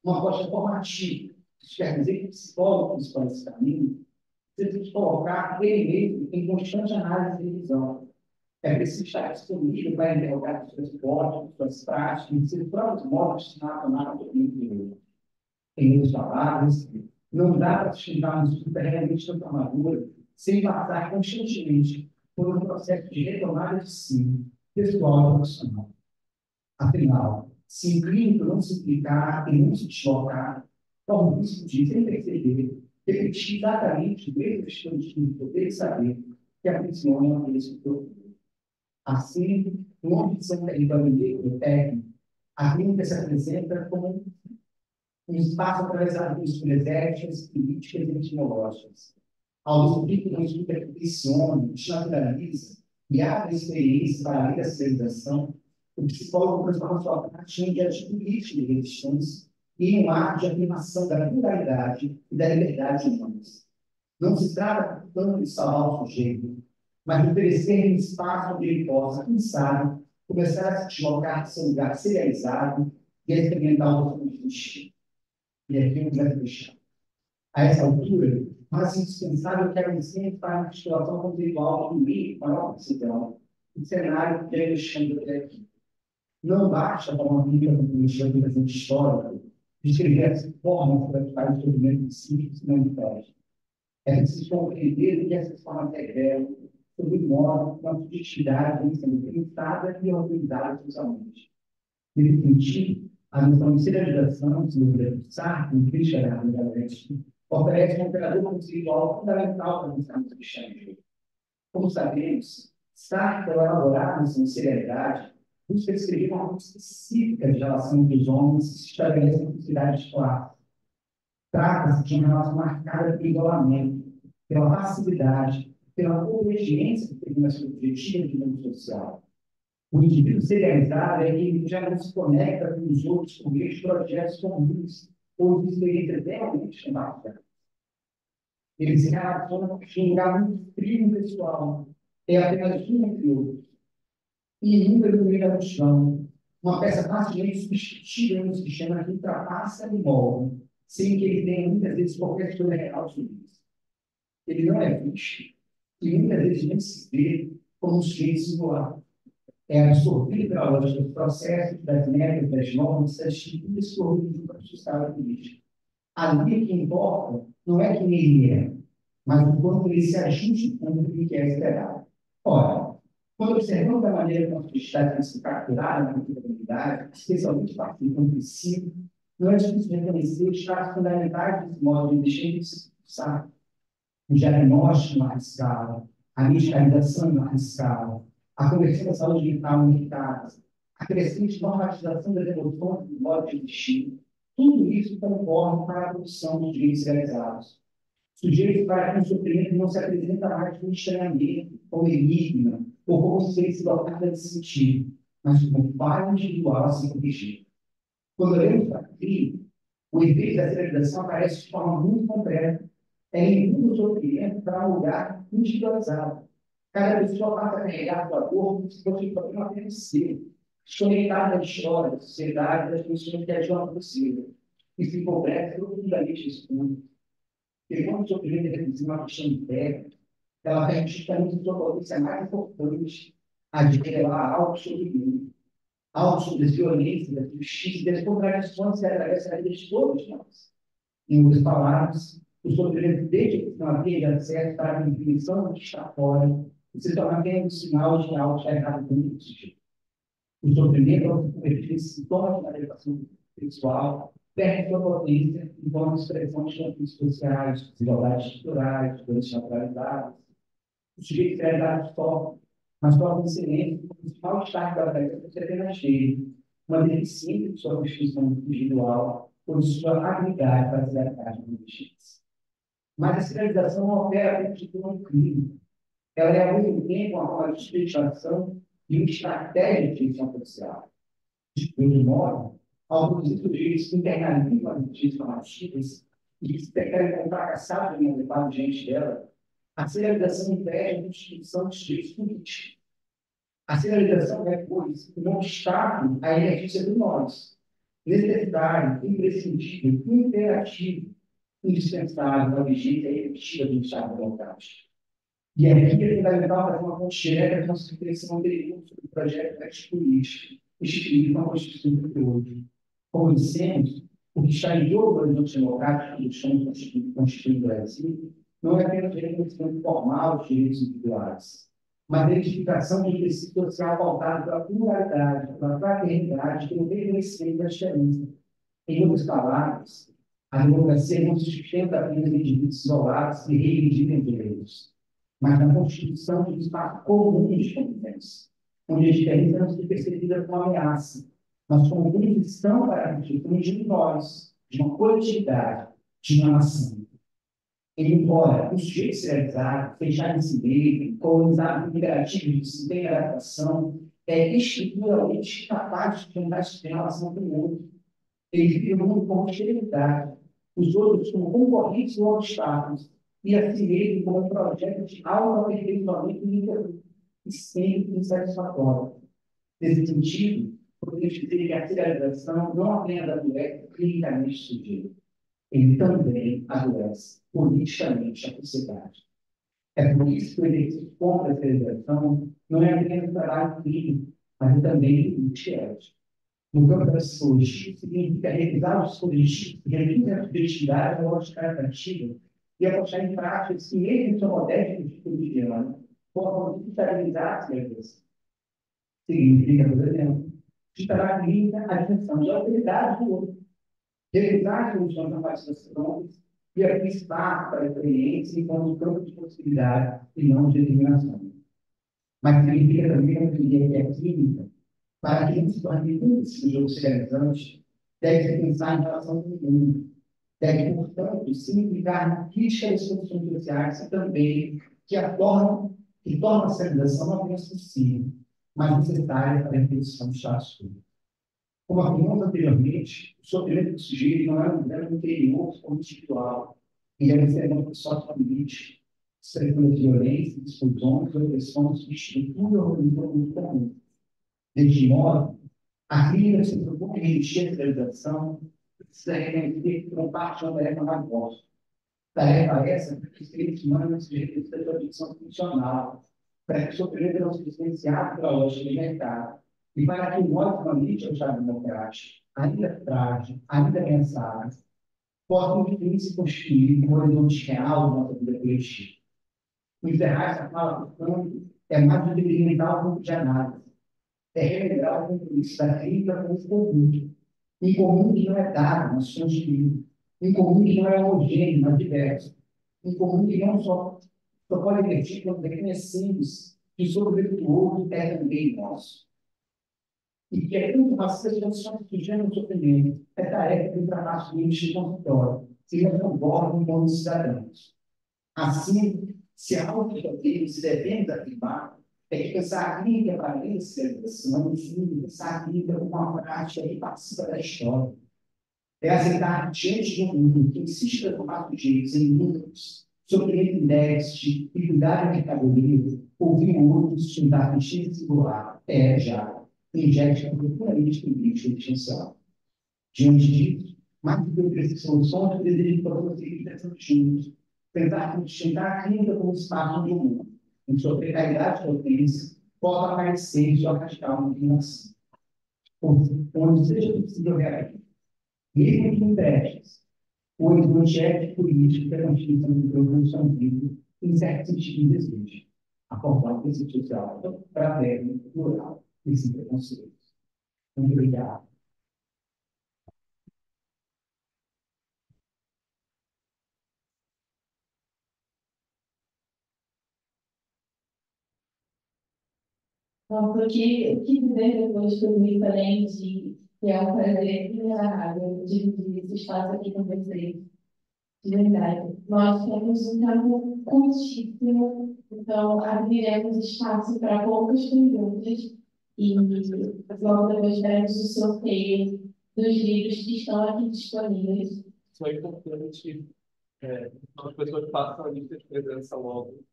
S6: uma aposta formativa. Isso quer dizer que o psicólogo que escolhe esse caminho precisa de colocar ele mesmo em constante análise e revisão. É preciso estar disponível para interrogar os seus hipóteses, suas práticas, e seus próprios modos de relacionar com o mundo. Em outras palavras, não dá para sustentar uma estrutura realmente transformadora sem passar constantemente por um processo de retomada de si, pessoal e profissional. Afinal, se o clínico não se implicar e não se deslocar, corre o risco de, sem perceber, repetir exatamente o mesmo dispositivo de poder saber que aprisiona a esse profundo. Assim, no âmbito de São Território técnico, a clínica se apresenta como um espaço atravessado por escolhas políticas e etimológicas. Ao descobrir que não estuda que pressiona, desnaturaliza e abre experiências para além da civilização, o psicólogo transforma sua prática em um diagnóstico político de resistência e em um ato de afirmação da pluralidade e da liberdade humanas. Não se trata, portanto, de salvar o sujeito, mas de oferecer um espaço onde ele possa, quem sabe, começar a se deslocar de seu lugar serializado e a experimentar o profundo destino. E aqui eu quero deixar. A essa altura, mas indispensável que ela sempre para a articulação conceitual do meio maior precisão, o cenário que é deixando até aqui. Não basta, como uma Bíblia conosco do presente histórico, descrever as formas para o sofrimento psíquico que não impede. É preciso compreender que essas formas revelam sobre o modo como a subjetividade vem sendo pensada e organizada socialmente. Nesse sentido, a noção de serialização, de Sartre, em Crítica da Realidade, oferece um operador conceitual fundamental para pensarmos o gênero. Como sabemos, Sartre, ao elaborar a noção de serialidade, busca descrever uma forma específica de relação entre os homens que se estabelece na sociedade de classe. Trata-se de uma relação marcada pelo isolamento, pela passividade, pela obediência que tem na sua objetiva de mundo social. O indivíduo serializado é aquele que já não se conecta com os outros por meio de projetos comuns ou de experiências realmente compartilhadas. Ele se relaciona com um lugar muito frio pessoal, é apenas um entre outros. E número no meio da multidão, uma peça facilmente substituível no sistema que ultrapassa e molda, sem que ele tenha muitas vezes qualquer história real sobre isso. Ele não é visto, e muitas vezes nem se vê como um sujeito singular. É absorvido pela lógica dos processos, das metas, das normas, das estruturas que organizam a sociedade política. Ali o que importa não é quem ele é, mas o quanto ele se ajuste com o que é esperado. Ora, quando observamos a maneira como a sociedade tem se capturada na comunidade, especialmente a partir do princípio, não é difícil reconhecer os traços fundamentais desse modo de deixar de se expulsar. O diagnóstico em larga escala, a medicalização em larga escala, a conversão da saúde mental unificada, a crescente normatização das emoções do modo de existir, tudo isso concorre para a produção de direitos realizados. Sujeitos para que o sofrimento não se apresenta mais como estranhamento, como enigma, ou como se se dotada de sentido, mas como falha individual a se corrigir. Quando olhamos para aqui, o efeito da celebração aparece de forma muito concreta. É em o sofrimento para um lugar individualizado. Cada pessoa passa a carregar sua dor como se fosse um problema apenas seu. desconectado da história, da sociedade, das pessoas que ajudam possível. E se empobrece profundamente esse mundo. E quando o sofrimento é reduzido uma questão interna, ela perde justamente a sua potência mais importante, a de revelar algo sobre o mundo, algo sobre as violências, das justiças e das contradições que atravessam a vida de todos nós. Em outras palavras, o sofrimento deixa que não havia de acesso para a definição do que está fora e se torna apenas um sinal de que algo está errado com o sujeito. O sofrimento, ao se converter em sintomas de manifestação sexual, perde sua potência e torna expressão de conflitos sociais, desigualdades estruturais, doenças naturalizadas. O sujeito realidade sofre, mas sofre em silêncio, porque o mal-estar da vida é apenas dele, uma deficiência de sua constituição individual ou de sua habilidade para se adaptar à justiça. Mas a serialização não opera dentro de um crime. Ela é, ao mesmo tempo, uma forma de discriminação e uma estratégia de direção social. De outro modo, ao produzir sujeitos que internalizam as notícias normativas e que se declaram fracassados em levar diante dela, a serialização impede a constituição de sujeitos políticos. A serialização é, pois, um obstáculo à emergência do nós, necessário, imprescindível, imperativo, indispensável à vigência efetiva do Estado democrático. E aqui é fundamental fazer uma ponte direta com a nossa reflexão anterior sobre o projeto ético-político, instituído com a Constituição de 88. Como dissemos, o que está em jogo no horizonte democrático do chão constituído do Brasil não é apenas o reconhecimento formal dos direitos individuais, mas a identificação de um princípio social pautado pela pluralidade, pela fraternidade, pelo reconhecimento da diferença. Em outras palavras, a democracia não se sustenta apenas em indivíduos isolados e reivindicam direitos, mas na constituição de um espaço comum de convivência, onde a diferença não se percebida como ameaça, mas como condição para a constituição de nós, de uma coletividade, de uma nação. Embora o sujeito serializado, fechado em si mesmo, colonizado por imperativos de sem adaptação, é estruturalmente capaz de tentar se relação com o outro. Ele vive o mundo como esterilidade, os outros como concorrentes ou obstáculos, e a si mesmo como um projeto de autoaperfeiçoamento e sempre insatisfatório. Nesse sentido, podemos dizer que a serialização não apenas adoece clinicamente o sujeito, ele também adoece politicamente a sociedade. É por isso que o exercício contra a serialização não é apenas um trabalho clínico, mas também político. No campo da psicologia, significa revisar os dispositivos que reduzem a subjetividade à lógica atrativa e apostar em práticas que, mesmo em sua modéstia tipo de cotidiano, possam estabilizar a serialização. Significa, por exemplo, estar clínica a dimensão de autoridade do outro, revisar as soluções da participação e abrir espaço para a experiência enquanto campo de possibilidade e não de determinação. Mas significa também compreender que a clínica, para que não se torne cúmplice do jogo serializante, deve se pensar em relação com o mundo. Deve, portanto, significar na crítica das condições sociais e também que torna a serialização não apenas possível, mas necessária para a reprodução do status quo. Como afirmamos anteriormente, o sofrimento do sujeito não é um drama interior ou individual. Ele é um fenômeno sociopolítico, expressão de violência, exclusões, opressões, estrutura e organismo comum. Deste modo, a clínica se propõe a resistir à serialização precisa reconhecer que não parte de uma tarefa mais forte. Tarefa essa que os seres humanos se representam da condição funcional, para que o sofrimento não se distanciar pela lógica de mercado, e para que o modo realmente ao Estado democrático, ainda frágil, ainda ameaçado, possa enfim se constituir um horizonte real da nossa vida coletiva. O encerrar essa fala, portanto, é mais do que alimentar o grupo de análise, é revelar o compromisso da crítica com esse conjunto, um comum que não é dado, mas construído, um comum que não é homogêneo, mas diverso, um comum que não só pode existir quando reconhecemos que sobre o outro é também nosso. E que é tanto racismo quanto sofrimento no sofrimento, é tarefa de trabalho de consultório, se não concordam com os cidadãos. Assim, se há algo que se devemos afirmar, é que pensar a clínica para além da celebração, pensar a clínica como uma prática que participa da história. É aceitar diante de um mundo que insiste em transformar sujeitos em números, sofrimento em déficit e cuidar da mercadoria, ouvir o outro sustentar pesquisa singular, já. injeta profundamente no lixo existencial. Diante disso, mais do que oferecer soluções, desejo para você pensando juntos, tentar sustentar a clínica como espaço de mundo, em sua precariedade de potência, possa aparecer e sua radical inclinação, onde seja possível reagir, mesmo que em testes, pois o chefe político garantista no revolução viva, em certo sentido, deseja acordar o princípio social fraterno, plural e sem preconceitos. Muito obrigado.
S1: Bom, porque o que dizer depois que eu vi também de que é um prazer inenarrável dividir esse espaço aqui com vocês, de verdade. Nós temos um campo curtíssimo, então abriremos espaço para poucas perguntas e logo depois teremos o sorteio dos livros que estão aqui disponíveis.
S3: Isso é importante. As pessoas façam a lista de presença logo,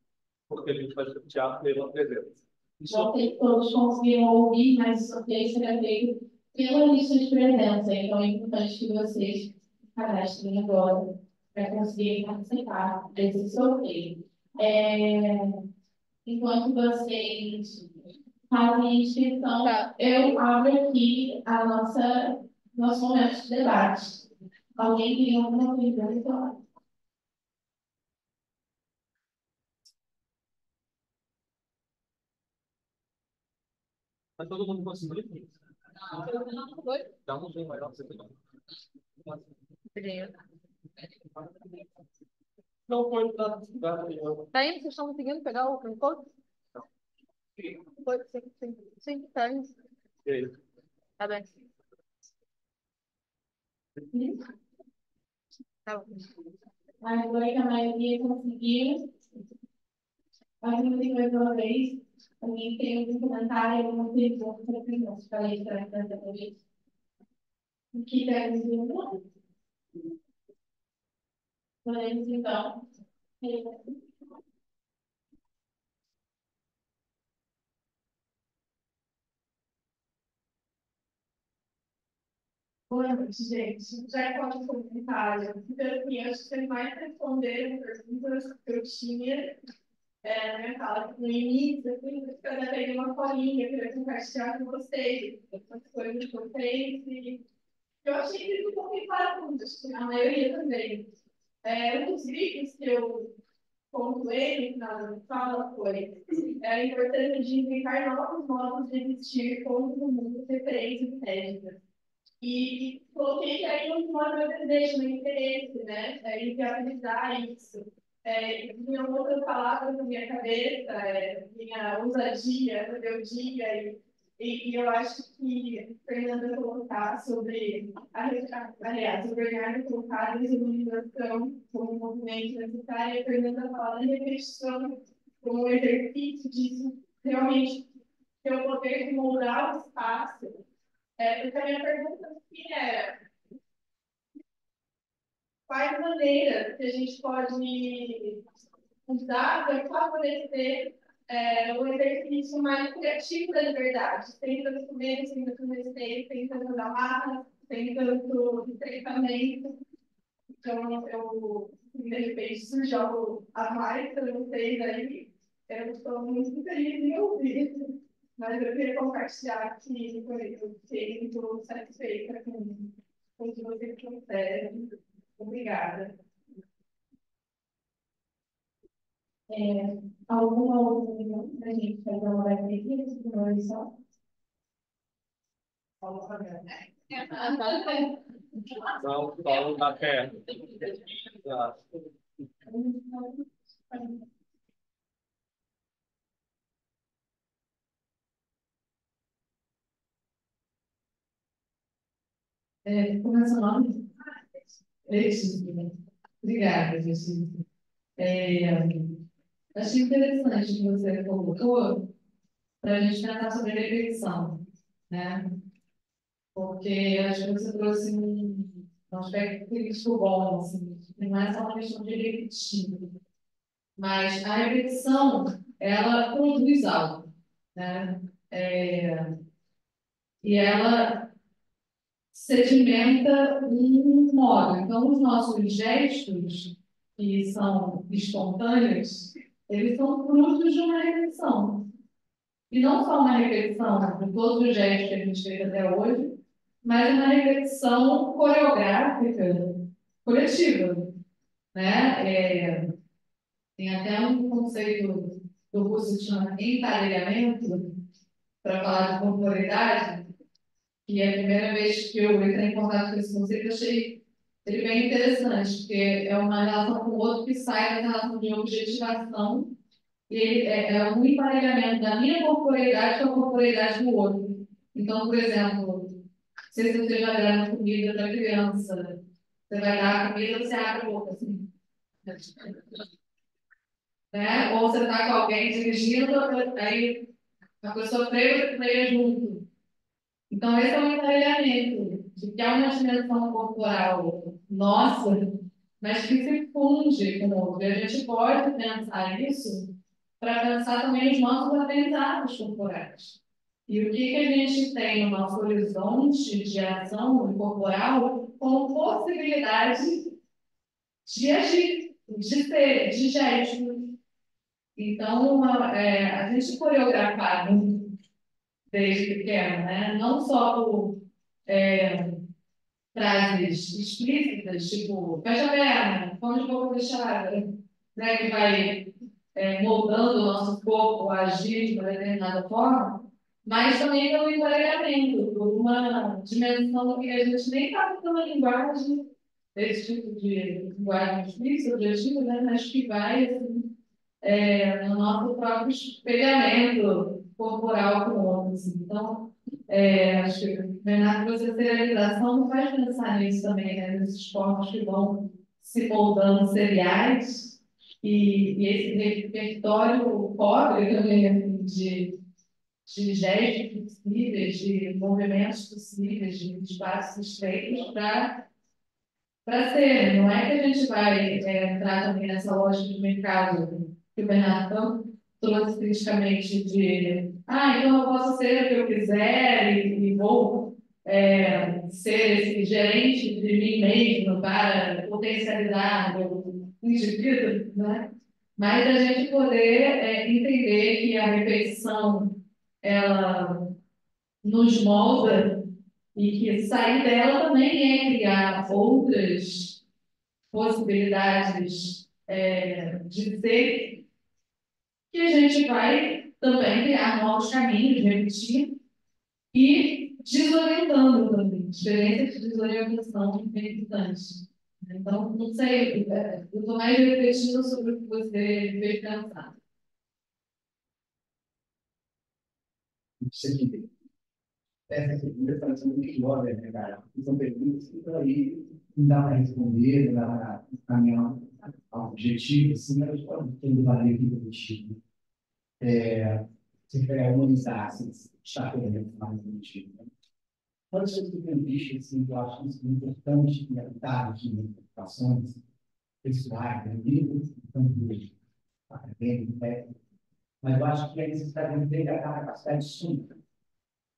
S3: porque a gente vai sortear pela presença.
S1: Não sei se todos conseguiram ouvir, mas o sorteio será feito pela lista de presença. Então, é importante que vocês se cadastrem agora para conseguirem participar desse sorteio. Enquanto vocês fazem a inscrição, eu abro aqui nosso momento de debate. Alguém tem alguma pergunta?
S3: Mas todo mundo conseguiu? Dá um zoom maior para você pegar. Não foi para dar nenhum.
S4: Tá indo? Vocês estão conseguindo pegar o code? Foi, sim, sim. Sim, tá indo. Tá bem. Tá bom.
S1: Agora que a maioria conseguiu, a gente mais uma vez. Alguém tem algum comentário, alguma pergunta para o nosso palestrante hoje? O que deve ser não? Podemos, então. Boa noite, gente. Já pode comentário. Então, assim, acho que vocês mais responderam perguntas que eu tinha na minha fala no início, assim, eu até peguei uma colinha para compartilhar com vocês, as coisas que eu fiz, e eu achei que eles um pouquinho parafusos, a maioria também. Um dos vídeos que eu pontuei no final da minha fala foi a importância de inventar novos modos de existir contra o mundo referente e técnicas. E coloquei aí uma meu desejo, meu interesse, né? Viabilizar isso. Vinha outra palavra na minha cabeça, vinha ousadia, rebeldia, e eu acho que Fernanda colocar sobre, aliás, o Bernardo colocar a desumanização como um movimento necessário, e a Fernanda fala da repetição como um exercício disso, realmente ter o poder de moldar o espaço. Porque a minha pergunta aqui é quais maneiras que a gente pode usar para favorecer o exercício mais criativo da liberdade, sem tanto medo, sem tanto receio, sem tanto amarra, sem tanto estreitamento. Então, de repente, surgiu a mais, eu não sei daí, eu estou muito feliz em ouvir. Mas eu queria compartilhar que eu fiquei muito satisfeita com o que vocês trouxeram. Obrigada. Alguma outra pergunta para a gente fazer uma breve aqui, uma lição?
S3: Não, só na pé.
S5: Como é seu nome? Letícia. Obrigada, Letícia. Achei interessante o que você colocou para a gente pensar sobre a repetição, né? Porque eu acho que você trouxe um aspecto crítico bom, assim, que não é só uma questão de repetir, mas a repetição, ela produz algo, né? e ela sedimenta um modo. Então, os nossos gestos, que são espontâneos, eles são frutos de uma repetição. E não só uma repetição de todos os gestos que a gente fez até hoje, mas uma repetição coreográfica coletiva, né? Tem até um conceito do curso que chama emparelhamento, para falar de corporeidade, que é a primeira vez que eu entrei em contato com esse conceito, eu achei ele bem interessante, porque é uma relação com o outro que sai da relação de objetivação, e ele é um emparelhamento da minha corporeidade com a corporeidade do outro. Então, por exemplo, não sei se você já deu comida para criança, você vai dar a comida, você abre a boca assim. Né? Ou você está com alguém dirigindo, aí a pessoa freia junto. Então, esse é um emparelhamento, de que há uma dimensão corporal nossa, mas que se funde com o outro. E a gente pode pensar isso para pensar também os nossos aprendizados corporais. E o que a gente tem no nosso horizonte de ação corporal como possibilidade de agir, de ser, de gesto. Então, a gente coreografar desde pequeno, né? Não só por frases explícitas, tipo, fecha a perna, come de boca fechada, né? Que vai moldando o nosso corpo a agir de uma determinada forma, mas também pelo emparelhamento, por uma dimensão que a gente nem está na linguagem, esse tipo de linguagem explícita, objetiva, né? Mas que vai, assim, no nosso próprio espelhamento corporal com o outro. Assim. Então, acho que na socialização não faz pensar nisso também, né? Nesses corpos que vão se moldando seriais e esse repertório pobre também assim, de gestos possíveis, de movimentos possíveis, de espaços estreitos para ser. Não é que a gente vai entrar também nessa lógica de mercado que o Bernardo trouxe criticamente de então eu posso ser o que eu quiser e vou ser esse gerente de mim mesmo para potencializar o indivíduo, né? Mas a gente poder entender que a repetição ela nos molda e que sair dela também é criar outras possibilidades de ser que a gente vai também criar novos caminhos, repetir e desorientando também, experiências de desorientação bem importantes. Então, não sei, eu estou mais refletindo sobre o que você fez pensar.
S6: Você que essa pergunta está sendo muito jovem, né, cara? São perguntas que estão aí, não dá para responder, não dá para caminhar ao objetivo, assim, mas pode ter um valer aqui objetivo. Você quer harmonizar, assim, está querendo mais objetivo. Uma das coisas que eu tenho visto, assim, que eu acho isso muito importante e adaptado aqui nas educações pessoais, né, livros, tanto acadêmico, técnico, mas eu acho que a necessidade de ter a capacidade de suma.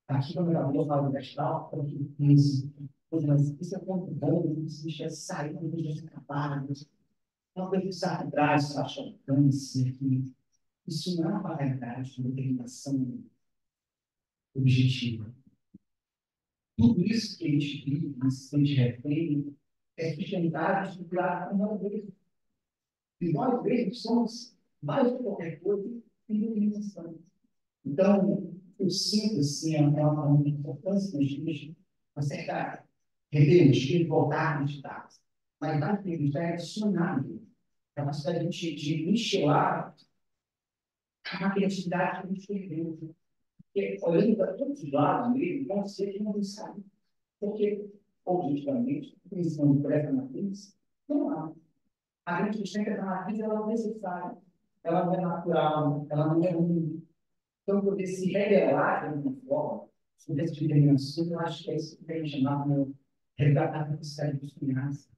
S6: Aqui, quando eu vou falar do vestibular, eu penso, mas isso é muito bom, isso deixa sair, não deixa escapar. Uma coisa que está atrás, está chocando, que isso não é uma realidade de determinação objetiva. Tudo isso que a gente vive, isso que a gente refém, é sustentado e estruturado por nós mesmos. E nós mesmos somos, mais do que qualquer coisa, indemnização. Então, eu sinto, assim, uma importância nos dias, uma certa rebeldia, voltar a acreditar. Mas a acreditar é adicionado. É uma capacidade de enxergar a criatividade que a gente perdeu. Porque, olhando para todos os lados mesmo, pode ser que não sabe. Porque, objetivamente, pensando por essa matriz, não há. A grande questão é que essa matriz ela não é necessária, ela não é natural, ela não é única. Então, poder se revelar de alguma forma, sobre essa determinação, eu acho que é isso que tem chamado de resgatar a capacidade de criança.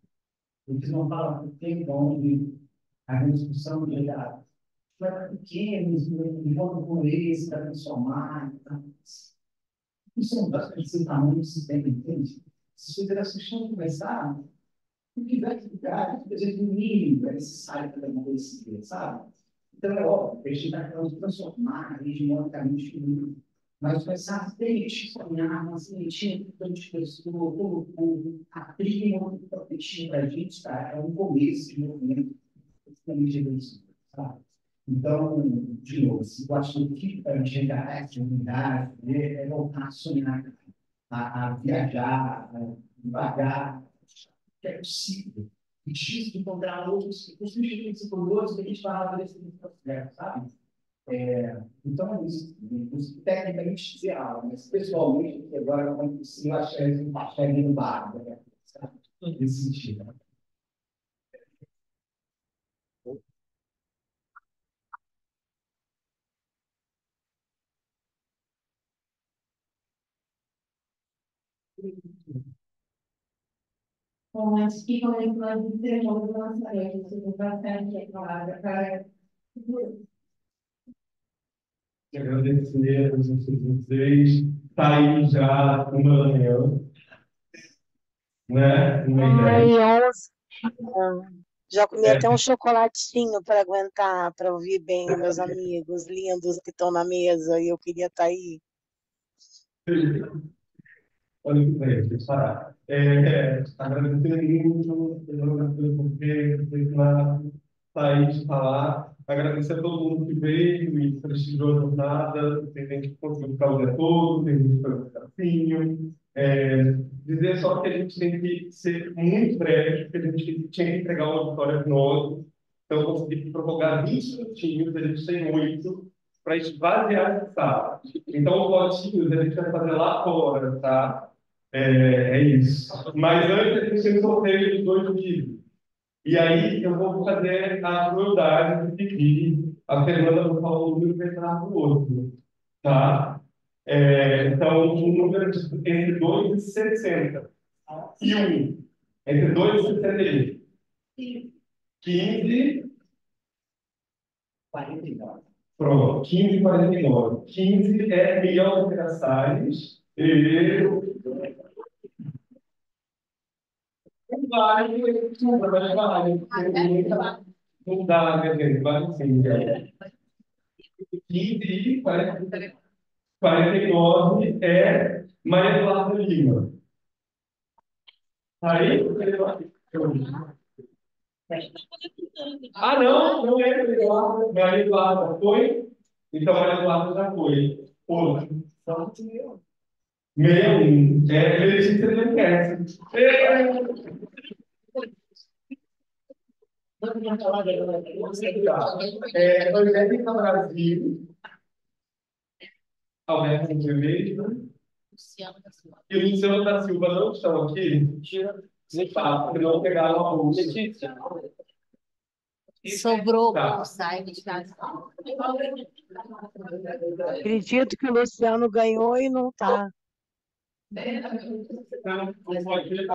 S6: Eles não falam por tempo onde a discussão de olhar para pequenos, enquanto com eles, para transformar. Isso é um desse tamanho, se bem entende? Se as federações vão começar, o que vai ficar, por exemplo, o mínimo é necessário para uma coisa assim, sabe? Então, é óbvio, a gente está falando de transformar hegemonicamente o mundo, mas começar a sonhar uma sementinha de pessoa, como o povo, a tribo protetiva para a gente, tá? É um começo de movimento, principalmente evolução, sabe? Então, de novo, eu acho que o que para chegar a essa unidade é voltar a sonhar, a viajar, a devagar, que é possível. E difícil de encontrar outros, os psicólogos que a gente fala desse processo, sabe? Então, isso tecnicamente dizer algo, mas pessoalmente, agora eu não consigo achar isso um pastel no bar, né? Nesse sentido.
S5: Bom, mas que como é que nós encerramos a nossa rede? Você tem bastante a palavra para...
S3: Agradecer a todos vocês. Está aí já uma manhã, né? Uma
S2: Ai,
S3: ideia.
S2: 11. Já comi até um chocolatinho para aguentar, para ouvir bem os meus amigos lindos que estão na mesa e eu queria estar aí.
S3: Olha que bem, deixa eu parar. Agradecer muito pelo que na Thaís falar. Agradecer a todo mundo que veio e prestigiou a jornada. Tem gente que conseguiu ficar o dia todo, tem gente que foi um pedacinho. Dizer só que a gente tem que ser muito breve, porque a gente tinha que entregar uma auditório novo. Então, eu consegui prorrogar 20 minutinhos, a gente tem 8, para esvaziar essa sala. Então, os potinhos a gente vai fazer lá fora, tá? É isso. Mas antes a gente tem um sorteio de 2 livros. E aí eu vou fazer a crueldade de pedir a Fernanda para falar um número e entrar no outro. Tá? Então, um número entre 2 e 60. E 1. Entre 2 e 61. 15.
S6: 49.
S3: Pronto, 15 e 49. 15 é Miguel Peraçales. E vale, não dá, né, gente? Vale sim, né? 15 e 49 é Maria Eduarda Lima. Aí, não é Maria Eduarda. Maria Eduarda foi? Então, Maria Eduarda já foi. Outro. 61. Letícia não quer. Angélica Brasil. Alberto Montevideo. E o Luciano da Silva não estão aqui? De fato, porque não pegaram a bolsa.
S4: Sobrou
S3: Tá.
S4: bolsa, aí
S2: Acredito que o Luciano ganhou e não está.
S3: Então, não pode